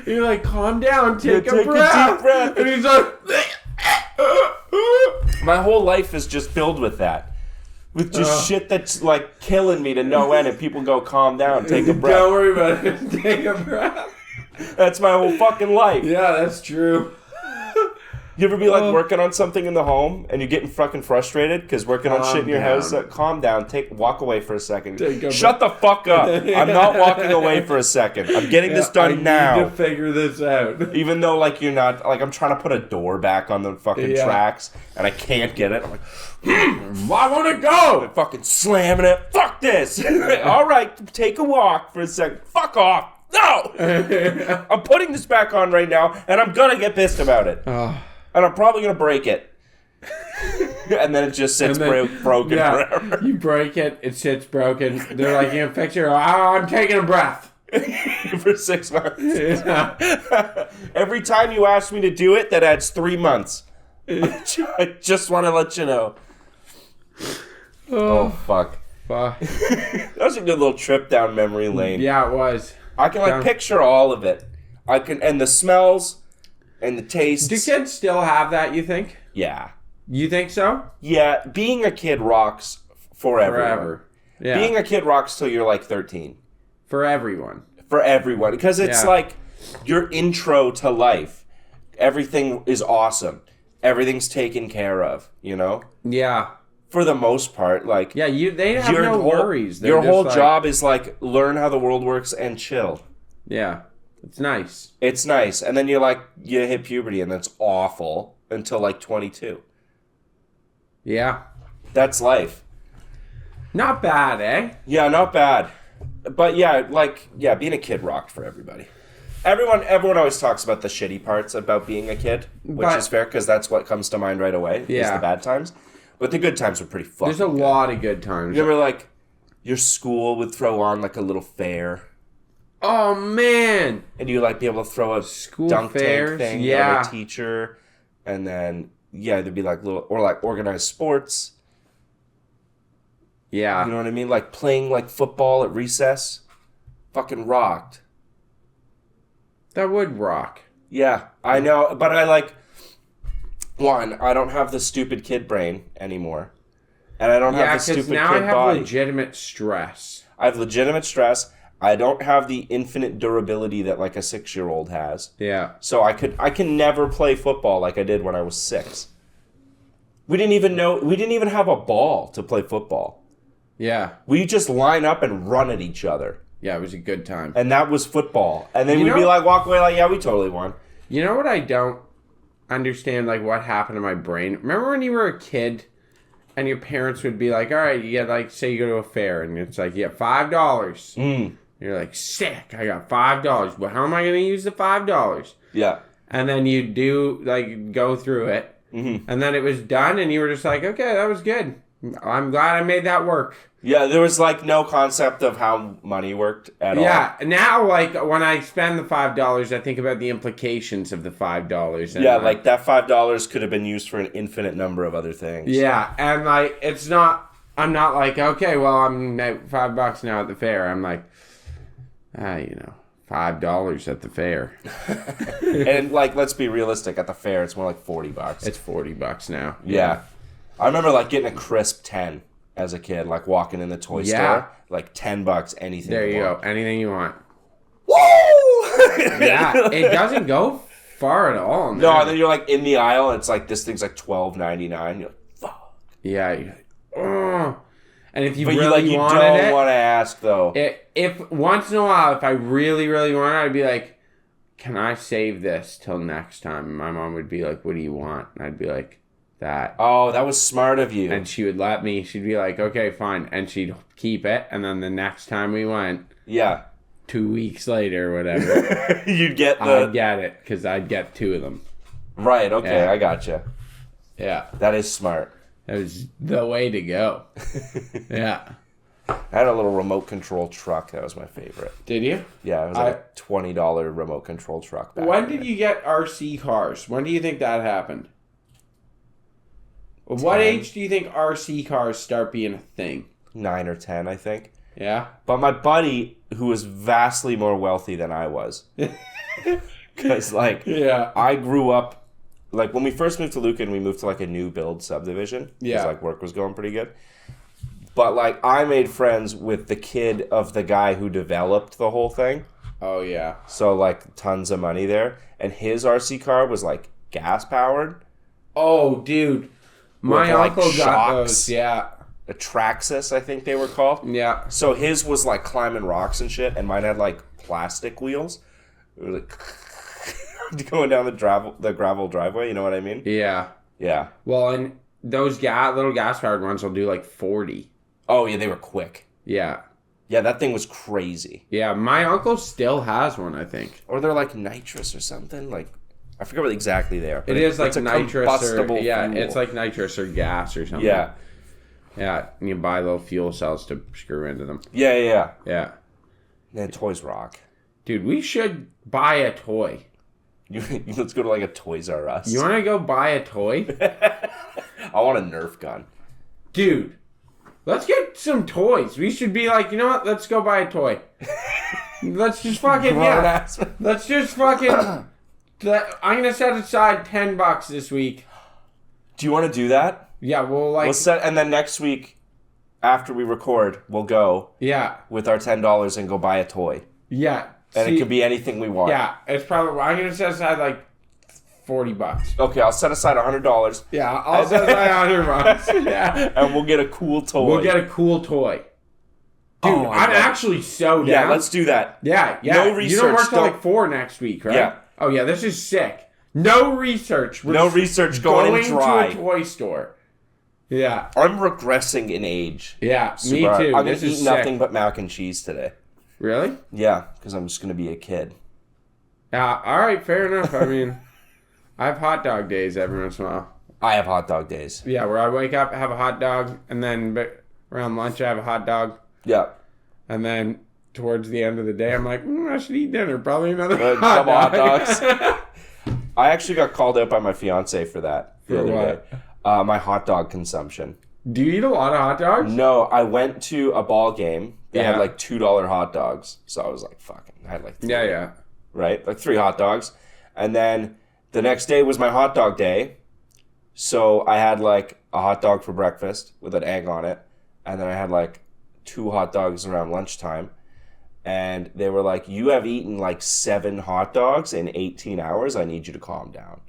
You're like, calm down, take a breath. A deep breath. And he's like, My whole life is just filled with that. With just shit that's like killing me to no end, and people go, calm down, take a breath. Don't worry about it. Take a breath. That's my whole fucking life. Yeah, that's true. You ever be like working on something in the home and you're getting fucking frustrated because working on shit in your house? Calm down. Walk away for a second. Shut the fuck up. I'm not walking away for a second. I'm getting this done now. I need to figure this out. Even though like you're not like I'm trying to put a door back on the fucking tracks and I can't get it. I'm like, I want to go. I'm fucking slamming it. Fuck this. All right, take a walk for a second. Fuck off. No. I'm putting this back on right now and I'm gonna get pissed about it. And I'm probably going to break it. And then it just sits broken forever. You break it, it sits broken. They're like, you know, fix it. Oh, I'm taking a breath. For 6 months. Yeah. Every time you ask me to do it, that adds 3 months. I just want to let you know. Oh, fuck. That was a good little trip down memory lane. Yeah, it was. I can picture all of it. And the smells... And the tastes. Do kids still have that, you think? Yeah. You think so? Yeah. Being a kid rocks forever. Forever. Yeah. Being a kid rocks till you're like 13. For everyone. For everyone. Because it's like your intro to life. Everything is awesome. Everything's taken care of, you know? Yeah. For the most part. Like. Yeah, they have no worries. Your whole job is like learn how the world works and chill. Yeah. It's nice. It's nice. And then you hit puberty and that's awful until like 22. Yeah. That's life. Not bad, eh? Yeah, not bad. But being a kid rocked for everybody. Everyone always talks about the shitty parts about being a kid, which is fair because that's what comes to mind right away. Yeah. Is the bad times. But the good times were pretty fucking There's a lot of good times. You remember like your school would throw on like a little fair. Oh man! And you like be able to throw a school dunk fairs, tank thing on a teacher, and then there'd be like little or like organized sports. Yeah, you know what I mean? Like playing like football at recess, fucking rocked. That would rock. Yeah, I know, but I don't have the stupid kid brain anymore, and I don't have the stupid kid body. Yeah, because now I have legitimate stress. I have legitimate stress. I don't have the infinite durability that like a 6-year-old has. Yeah. So I can never play football like I did when I was 6. We didn't even have a ball to play football. Yeah. We just line up and run at each other. Yeah, it was a good time. And that was football. And then we'd be like, walk away like, yeah, we totally won. You know what I don't understand, like what happened to my brain? Remember when you were a kid and your parents would be like, all right, you get like, say you go to a fair and it's like, you get $5. You're like, sick, I got $5. Well, how am I going to use the $5? Yeah. And then you do, like, go through it. Mm-hmm. And then it was done, and you were just like, okay, that was good. I'm glad I made that work. Yeah, there was, like, no concept of how money worked at all. Yeah, now, like, when I spend the $5, I think about the implications of the $5. And yeah, like, that $5 could have been used for an infinite number of other things. Yeah, and, like, I'm not like, okay, well, I'm at $5 now at the fair. I'm like... $5 at the fair. And, like, let's be realistic. At the fair, it's more like $40. It's $40 now. Yeah. I remember, like, getting a crisp 10 as a kid. Like, walking in the toy store. Like, $10, anything there you go. Anything you want. Woo! Yeah, it doesn't go far at all. Man. No, and then you're, like, in the aisle, and it's like, this thing's, like, $12.99. You're like, fuck. Yeah, you're like, oh. And if you but really you wanted don't want to ask, though. If once in a while, if I really, really wanted it, I'd be like, can I save this till next time? And my mom would be like, what do you want? And I'd be like, that. Oh, that was smart of you. And she would let me. She'd be like, okay, fine. And she'd keep it. And then the next time we went, 2 weeks later or whatever, you'd get I'd get it because I'd get 2 of them. Right, okay, I gotcha. Yeah. That is smart. That was the way to go. Yeah. I had a little remote control truck. That was my favorite. Did you? Yeah, it was like a $20 remote control truck. When did you get RC cars? When do you think that happened? What age do you think RC cars start being a thing? 9 or 10, I think. Yeah? But my buddy, who was vastly more wealthy than I was, because, like, I grew up like when we first moved to Lucan, we moved to like a new build subdivision. Yeah. Like work was going pretty good. But like I made friends with the kid of the guy who developed the whole thing. Oh, yeah. So like tons of money there. And his RC car was like gas powered. Oh, dude. My With, like, uncle got shocks. those. Yeah. A Traxxas, I think they were called. Yeah. So his was like climbing rocks and shit, and mine had like plastic wheels. It was like going down the gravel driveway. You know what I mean? Yeah. Yeah. Well, and those little gas-powered ones will do like 40. Oh yeah, they were quick. Yeah. Yeah, that thing was crazy. Yeah, my uncle still has one, I think. Or they're like nitrous or something. Like I forget what exactly they are. It is like it's a nitrous or combustible yeah, fuel. it's like nitrous or gas or something. Yeah. Yeah, and you buy little fuel cells to screw into them. Yeah. Yeah. Man, toys rock. Dude, we should buy a toy. Let's go to like a Toys R Us. You want to go buy a toy? I want a Nerf gun. Dude, let's get some toys. We should be like, you know what? Let's go buy a toy. Let's just fucking, yeah. Let's just fucking, I'm going to set aside $10 this week. Do you want to do that? Yeah, we'll like, And then next week, after we record, we'll go yeah, with our $10 and go buy a toy. yeah. And See, it could be anything we want. yeah, it's probably, I'm going to set aside like $40. Okay, I'll set aside $100. Yeah, I'll set aside $100. Yeah. And we'll get a cool toy. We'll get a cool toy. Dude, Oh, I I'm love it. actually so down. Yeah, let's do that. Yeah. No You don't research, work till don't- like 4 next week, right? Yeah. Oh, yeah, this is sick. No research. We're No just research, going in dry. to a toy store. Yeah. I'm regressing in age. Yeah, me Super hard. too. I'm This going to is eat nothing sick. but mac and cheese today. Really? Yeah, because I'm just going to be a kid. Yeah, all right, fair enough. I mean, I have hot dog days every once in a while. I have hot dog days. Yeah, where I wake up, have a hot dog, and then around lunch I have a hot dog, Yeah. and then towards the end of the day I'm like, I should eat dinner. Probably another Double hot dogs. dog. I actually got called out by my fiance for that the For other what? day. My hot dog consumption. Do you eat a lot of hot dogs? No, I went to a ball game. They had Yeah. like $2 hot dogs. So I was like, fucking, I had like 3. Yeah. Right? Like 3 hot dogs. And then the next day was my hot dog day. So I had like a hot dog for breakfast with an egg on it. And then I had like 2 hot dogs around lunchtime. And they were like, you have eaten like 7 hot dogs in 18 hours. I need you to calm down.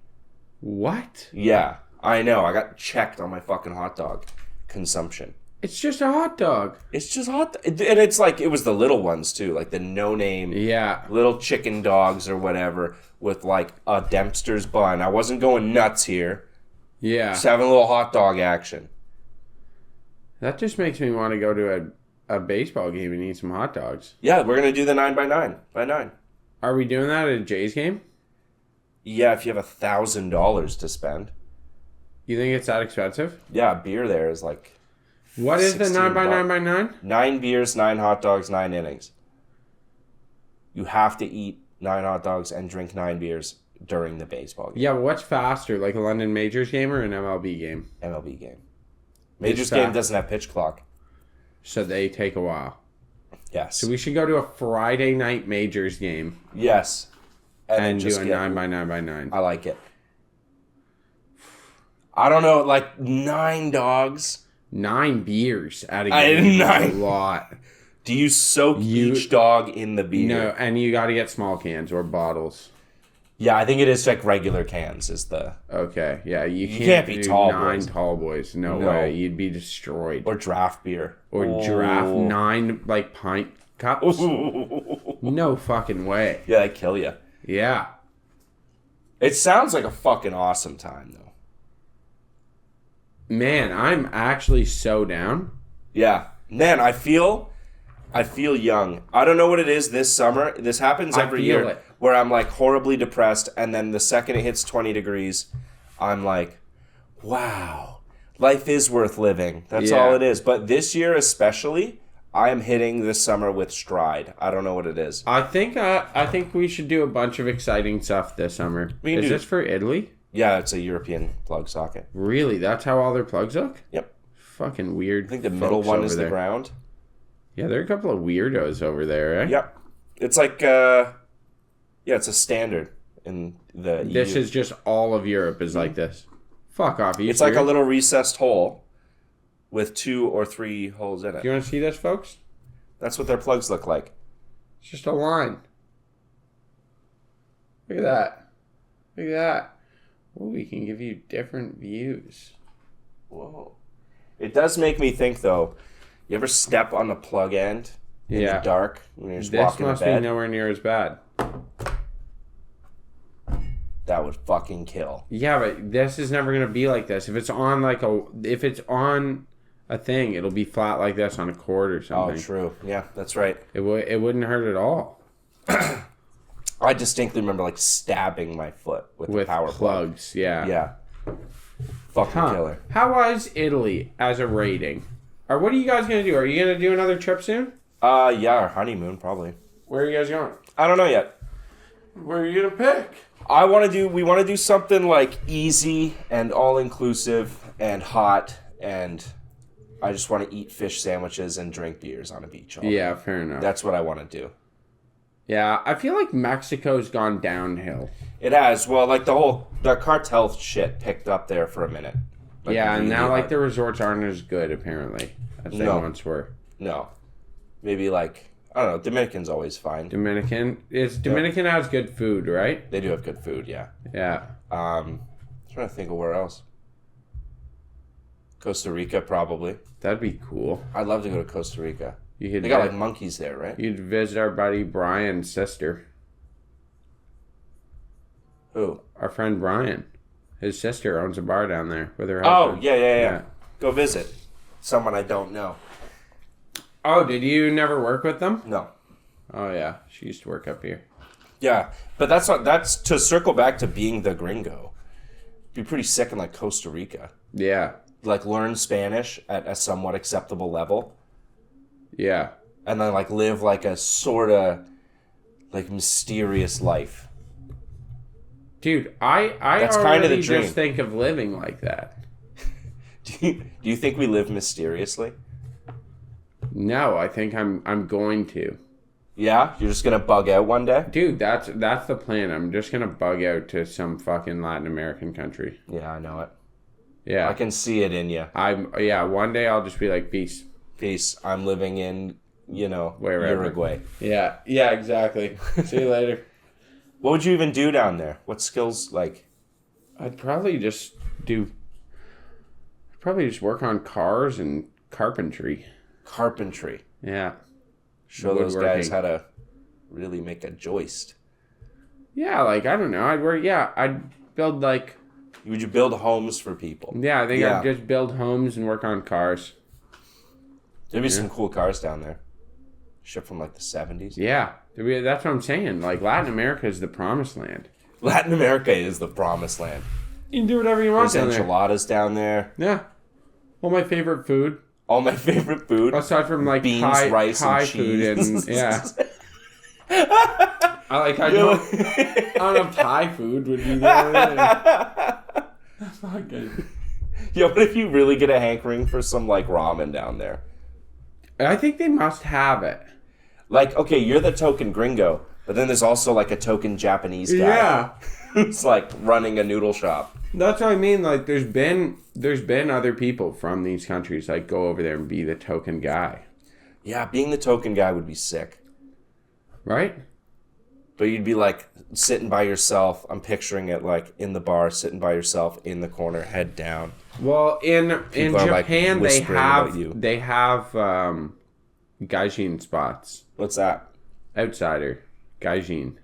What? Yeah, I know. I got checked on my fucking hot dog consumption. It's just a hot dog. It's just hot. And it's like, it was the little ones too. Like the no-name Yeah. little chicken dogs or whatever with like a Dempster's bun. I wasn't going nuts here. Yeah. Just having a little hot dog action. That just makes me want to go to a baseball game and eat some hot dogs. Yeah, we're going to do the 9x9 by 9. Are we doing that at a Jays game? Yeah, if you have $1,000 to spend. You think it's that expensive? Yeah, beer there is like What is the 16 9x9x9? 9 beers, 9 hot dogs, 9 innings. You have to eat 9 hot dogs and drink 9 beers during the baseball game. Yeah, but what's faster, like a London Majors game or an MLB game? MLB game. Majors It's game fast. doesn't have pitch clock. So they take a while. Yes. So we should go to a Friday night Majors game Yes. and then do just a get- 9x9x9. I like it. I don't know, like 9 dogs. 9 beers at a I- game. is a 9. lot. Do you soak each dog in the beer? No, and you got to get small cans or bottles. Yeah, I think it is like regular cans is the... Okay, yeah, you can't be do tall 9 boys. tall boys. No, No. way, you'd be destroyed. Or draft beer. Or giraffe 9 like pint cups. No fucking way. Yeah, they kill you. Yeah. It sounds like a fucking awesome time, though. Man, I'm actually so down. Yeah. Man, I feel young. I don't know what it is this summer. This happens I every feel year it. where I'm like horribly depressed, and then the second it hits 20 degrees, I'm like, wow, life is worth living. That's Yeah. all it is. But this year especially, I am hitting this summer with stride. I don't know what it is. I think we should do a bunch of exciting stuff this summer. We can Is do- this for Italy? Yeah, it's a European plug socket. Really? That's how all their plugs look? Yep. Fucking weird. I think the middle one is the ground. Yeah, there are a couple of weirdos over there, eh? Yep. It's like, yeah, it's a standard. in the This EU. is just all of Europe is like this. Fuck off. It's like a little recessed hole with 2 or 3 holes in it. Do you want to see this, folks? That's what their plugs look like. It's just a line. Look at that. Look at that. Oh, we can give you different views. Whoa. It does make me think, though, you ever step on the plug end in the dark when you're just This walking to must bed? be nowhere near as bad. That would fucking kill. Yeah, but this is never gonna be like this. If it's on a thing, it'll be flat like this on a cord or something. Oh, true. Yeah, that's right. It wouldn't hurt at all. I distinctly remember like stabbing my foot with the power plugs. plug. Yeah. Yeah. Fucking killer. How was Italy as a rating? Or what are you guys gonna do? Are you gonna do another trip soon? Yeah, our honeymoon probably. Where are you guys going? I don't know yet. Where are you gonna pick? We want to do something like easy and all inclusive and hot, and I just want to eat fish sandwiches and drink beers on a beach all day. Yeah, fair enough. That's what I want to do. Yeah, I feel like Mexico's gone downhill. It has. Well, like the cartel shit picked up there for a minute. Like, yeah, and really now like hard. the resorts aren't as good apparently as they No. once were. No. Maybe like, I don't know, Dominican's always fine. Dominican has good food, right? They do have good food, yeah. Yeah. Trying to think of where else. Costa Rica, probably. That'd be cool. I'd love to go to Costa Rica. You could They got like monkeys there, right? you'd visit our buddy Brian's sister. Who? Our friend Brian. His sister owns a bar down there with her Oh, husband. yeah. Go visit someone I don't know. Oh, did you never work with them? No. Oh yeah, she used to work up here. Yeah, but that's to circle back to being the gringo. Be pretty sick in like Costa Rica. Yeah. Like learn Spanish at a somewhat acceptable level, Yeah. and then like live like a sorta like mysterious life. Dude, I That's already kind of the dream. just think of living like that. Do you think we live mysteriously? No, I think I'm going to. Yeah, you're just gonna bug out one day. Dude, that's the plan. I'm just gonna bug out to some fucking Latin American country. Yeah, I know it. Yeah. I can see it in you. One day I'll just be like, peace. Peace. I'm living in, Wherever. Uruguay. Yeah, exactly. See you later. What would you even do down there? What skills like? I'd probably just work on cars and carpentry. Carpentry. Yeah. Show those guys Woodworking. how to really make a joist. Yeah, like, I don't know. I'd build like, Would you build homes for people? yeah, I think Yeah. I'd just build homes and work on cars. There'd be some cool cars down there. Shipped from like the 70s. Yeah. That's what I'm saying. Like, Latin America is the promised land. Latin America is the promised land. You can do whatever you want There's down there. enchiladas down there. Yeah. All my favorite food. All my favorite food. Aside from like Beans, Thai, rice, Thai and food cheese. and yeah. I don't know if Thai food would be there. Fucking. Yeah, what if you really get a hankering for some like ramen down there? I think they must have it. Like, okay, you're the token gringo, but then there's also like a token Japanese guy Yeah. who's like running a noodle shop. That's what I mean. Like, there's been other people from these countries like go over there and be the token guy, Yeah, being the token guy would be sick. right? But you'd be like sitting by yourself. I'm picturing it like in the bar, sitting by yourself in the corner, head down. Well, in People are, like, Japan they whispering about you. have gaijin spots. What's that? Outsider, gaijin.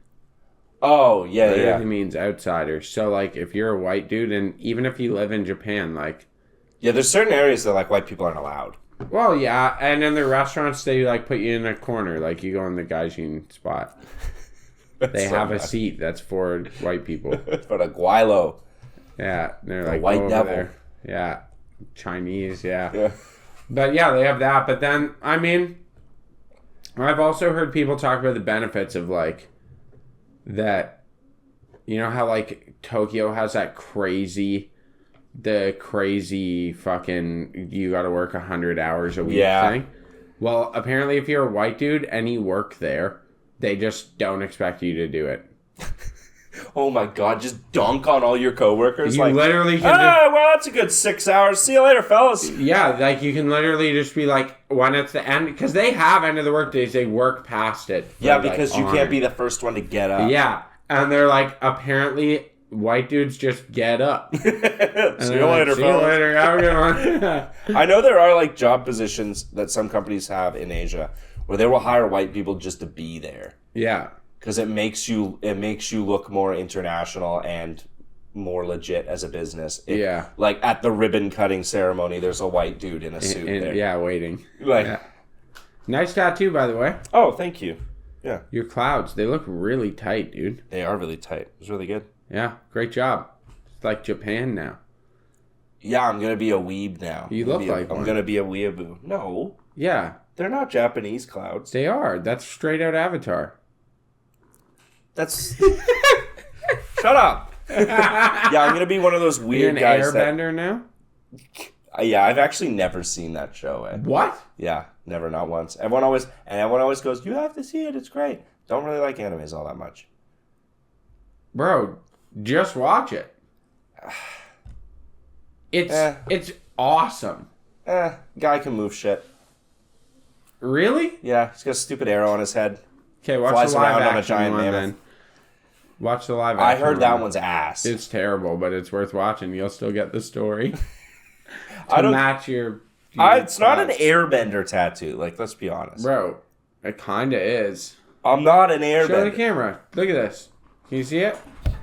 Oh, yeah, Literally yeah. means outsider. So like, if you're a white dude, and even if you live in Japan, like, Yeah, there's certain areas that like white people aren't allowed. well, yeah, and in the restaurants they like put you in a corner, like you go in the gaijin spot. They So have a bad. seat that's for white people. But a guaylo. Yeah, they're like white go over devil. there. Yeah, Chinese. Yeah. Yeah. But yeah, they have that. But then, I mean, I've also heard people talk about the benefits of like that. You know how like Tokyo has that crazy fucking you got to work 100 hours a week Yeah. thing. Well, apparently, if you're a white dude and you work there, they just don't expect you to do it. Oh my god, just dunk on all your coworkers. You like, literally can well, that's a good 6 hours. See you later, fellas. yeah, like you can literally just be like, when it's the end, because they have end of the workdays, they work past it. Yeah, like, because you can't be the first one to get up. Yeah, and they're like, apparently, white dudes just get up. See you later, See you fellas. later. Have a good one. I know there are like job positions that some companies have in Asia where they will hire white people just to be there. Yeah. Because it makes you look more international and more legit as a business. Yeah. Like at the ribbon cutting ceremony, there's a white dude in a suit there. Yeah, waiting. Like, Yeah. Nice tattoo, by the way. oh, thank you. Yeah, Your clouds, they look really tight, dude. they are really tight. It's really good. Yeah, great job. It's like Japan now. Yeah, I'm gonna be a weeb now. You look like I'm one. gonna be a weeaboo. No, Yeah, they're not Japanese clouds. they are. That's straight out Avatar. That's shut up. Yeah, I'm gonna be one of those You're weird an guys. airbender now? Yeah, I've actually never seen that show. What? Yeah, never, not once. Everyone always goes, "You have to see it. It's great." Don't really like animes all that much. Bro, just watch it. It's awesome. Guy can move shit. Really? Yeah, he's got a stupid arrow on his head. Okay, watch Flies the live around on a action giant one mammoth. then. Watch the live I action heard that one. one's ass. It's terrible, but it's worth watching. You'll still get the story. I To don't. match your It's not an thoughts. airbender tattoo. Like, let's be honest. Bro, it kinda is. I'm not an Show the airbender. camera. Look at this. Can you see it? Look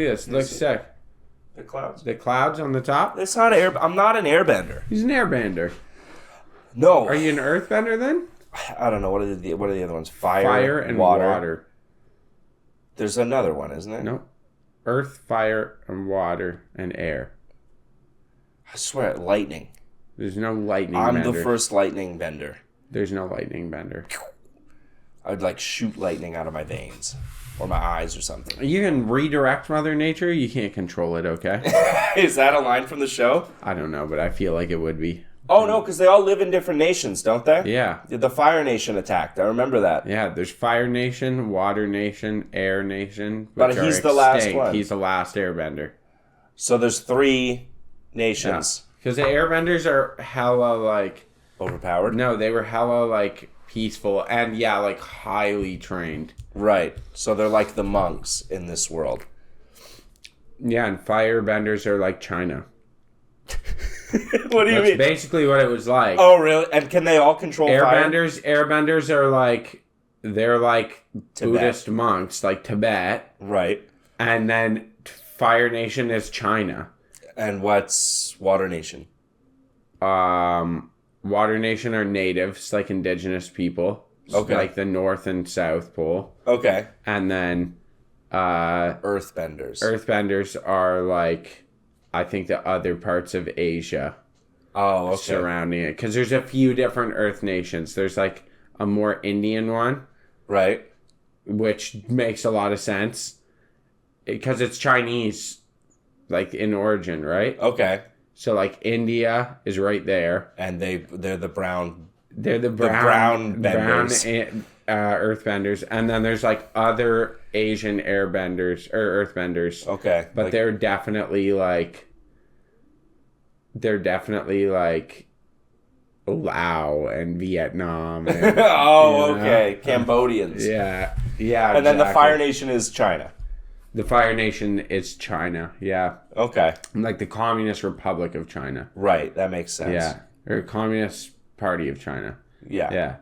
at this. It looks sick. The clouds. The clouds on the top. It's not air. I'm not an airbender. He's an airbender. No. Are you an earthbender then? I don't know. What are the other ones? Fire and water. There's another one, isn't there? No. Earth, fire, and water, and air. I swear, lightning. There's no lightning I'm bender. the first lightning bender. There's no lightning bender. I would like shoot lightning out of my veins or my eyes or something. You can redirect Mother Nature. You can't control it, okay? Is that a line from the show? I don't know, but I feel like it would be. Oh no, because they all live in different nations, don't they? Yeah. The Fire Nation attacked. I remember that. Yeah, there's Fire Nation, Water Nation, Air Nation. But which are he's the last extinct. one. He's the last airbender. So there's 3 nations. Because the airbenders are hella, like... Overpowered? No, they were hella, like, peaceful and, yeah, like, highly trained. Right. So they're like the monks in this world. Yeah, and firebenders are like China. What do you That's mean? basically what it was like. Oh, really? And can they all control fire? Airbenders are like... They're like Tibet. Buddhist monks, like Tibet. Right. And then Fire Nation is China. And what's Water Nation? Water Nation are natives, like indigenous people. Okay. Like the North and South Pole. Okay. And then Earthbenders. Earthbenders are like, I think the other parts of Asia Oh, okay. surrounding it. Because there's a few different Earth nations. There's like a more Indian one, Right. which makes a lot of sense. Because it's Chinese, like in origin, right? Okay. So like India is right there. And they're the brown. They're the brown benders. earthbenders. And then there's like other Asian airbenders or earthbenders. Okay. But they're definitely like Lao and Vietnam. And, oh, you know? okay. Cambodians. Yeah. Yeah. And then the exactly. Fire Nation is China. The Fire Nation is China. Yeah. Okay. Like the Communist Republic of China. Right. That makes sense. Yeah. Or Communist Party of China. Yeah. Yeah.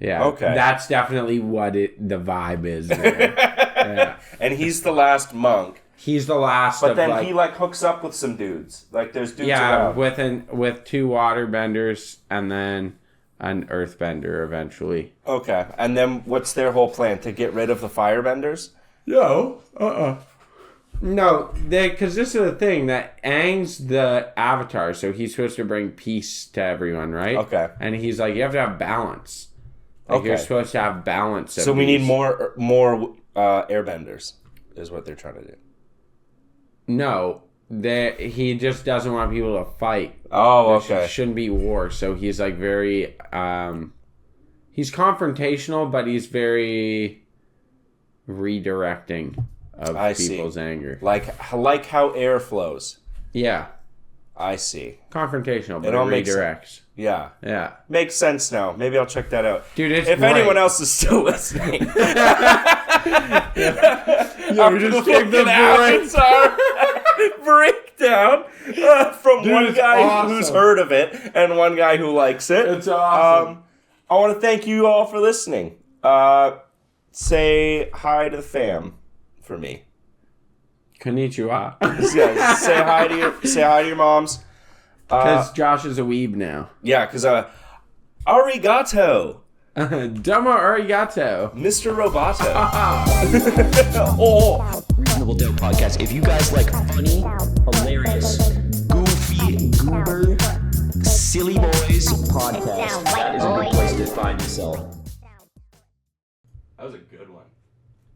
Yeah. Okay. That's definitely what the vibe is there. Yeah. And he's the last monk. He's the last But of then like, he like hooks up with some dudes. Like there's dudes yeah, around. with 2 waterbenders and then an earthbender eventually. Okay. And then what's their whole plan? To get rid of the firebenders? No. No, because this is the thing that Aang's the Avatar, so he's supposed to bring peace to everyone, right? Okay. And he's like, you have to have balance. Like you're Okay. supposed to have balance. Of So we need these. more airbenders is what they're trying to do. No, he just doesn't want people to fight. Oh, There shouldn't be war. So he's like very, he's confrontational, but he's very redirecting of I see. people's anger. Like how air flows. Yeah. I see. Confrontational, but It all makes redirects. Yeah. Yeah. Makes sense now. Maybe I'll check that out. Dude, it's if great. anyone else is still listening. we just gave the Avatar breakdown from Dude, one it's guy awesome. who's heard of it and one guy who likes it. It's awesome. I want to thank you all for listening. Say hi to the fam for me. Konnichiwa. Yeah, say hi to your moms. Because Josh is a weeb now. Yeah, because arigato, Domo arigato. Mr. Roboto. Oh. Reasonable Doubt Podcast. If you guys like funny, hilarious, goofy, goober, silly boys podcast, that is a good place to find yourself. That was a good one.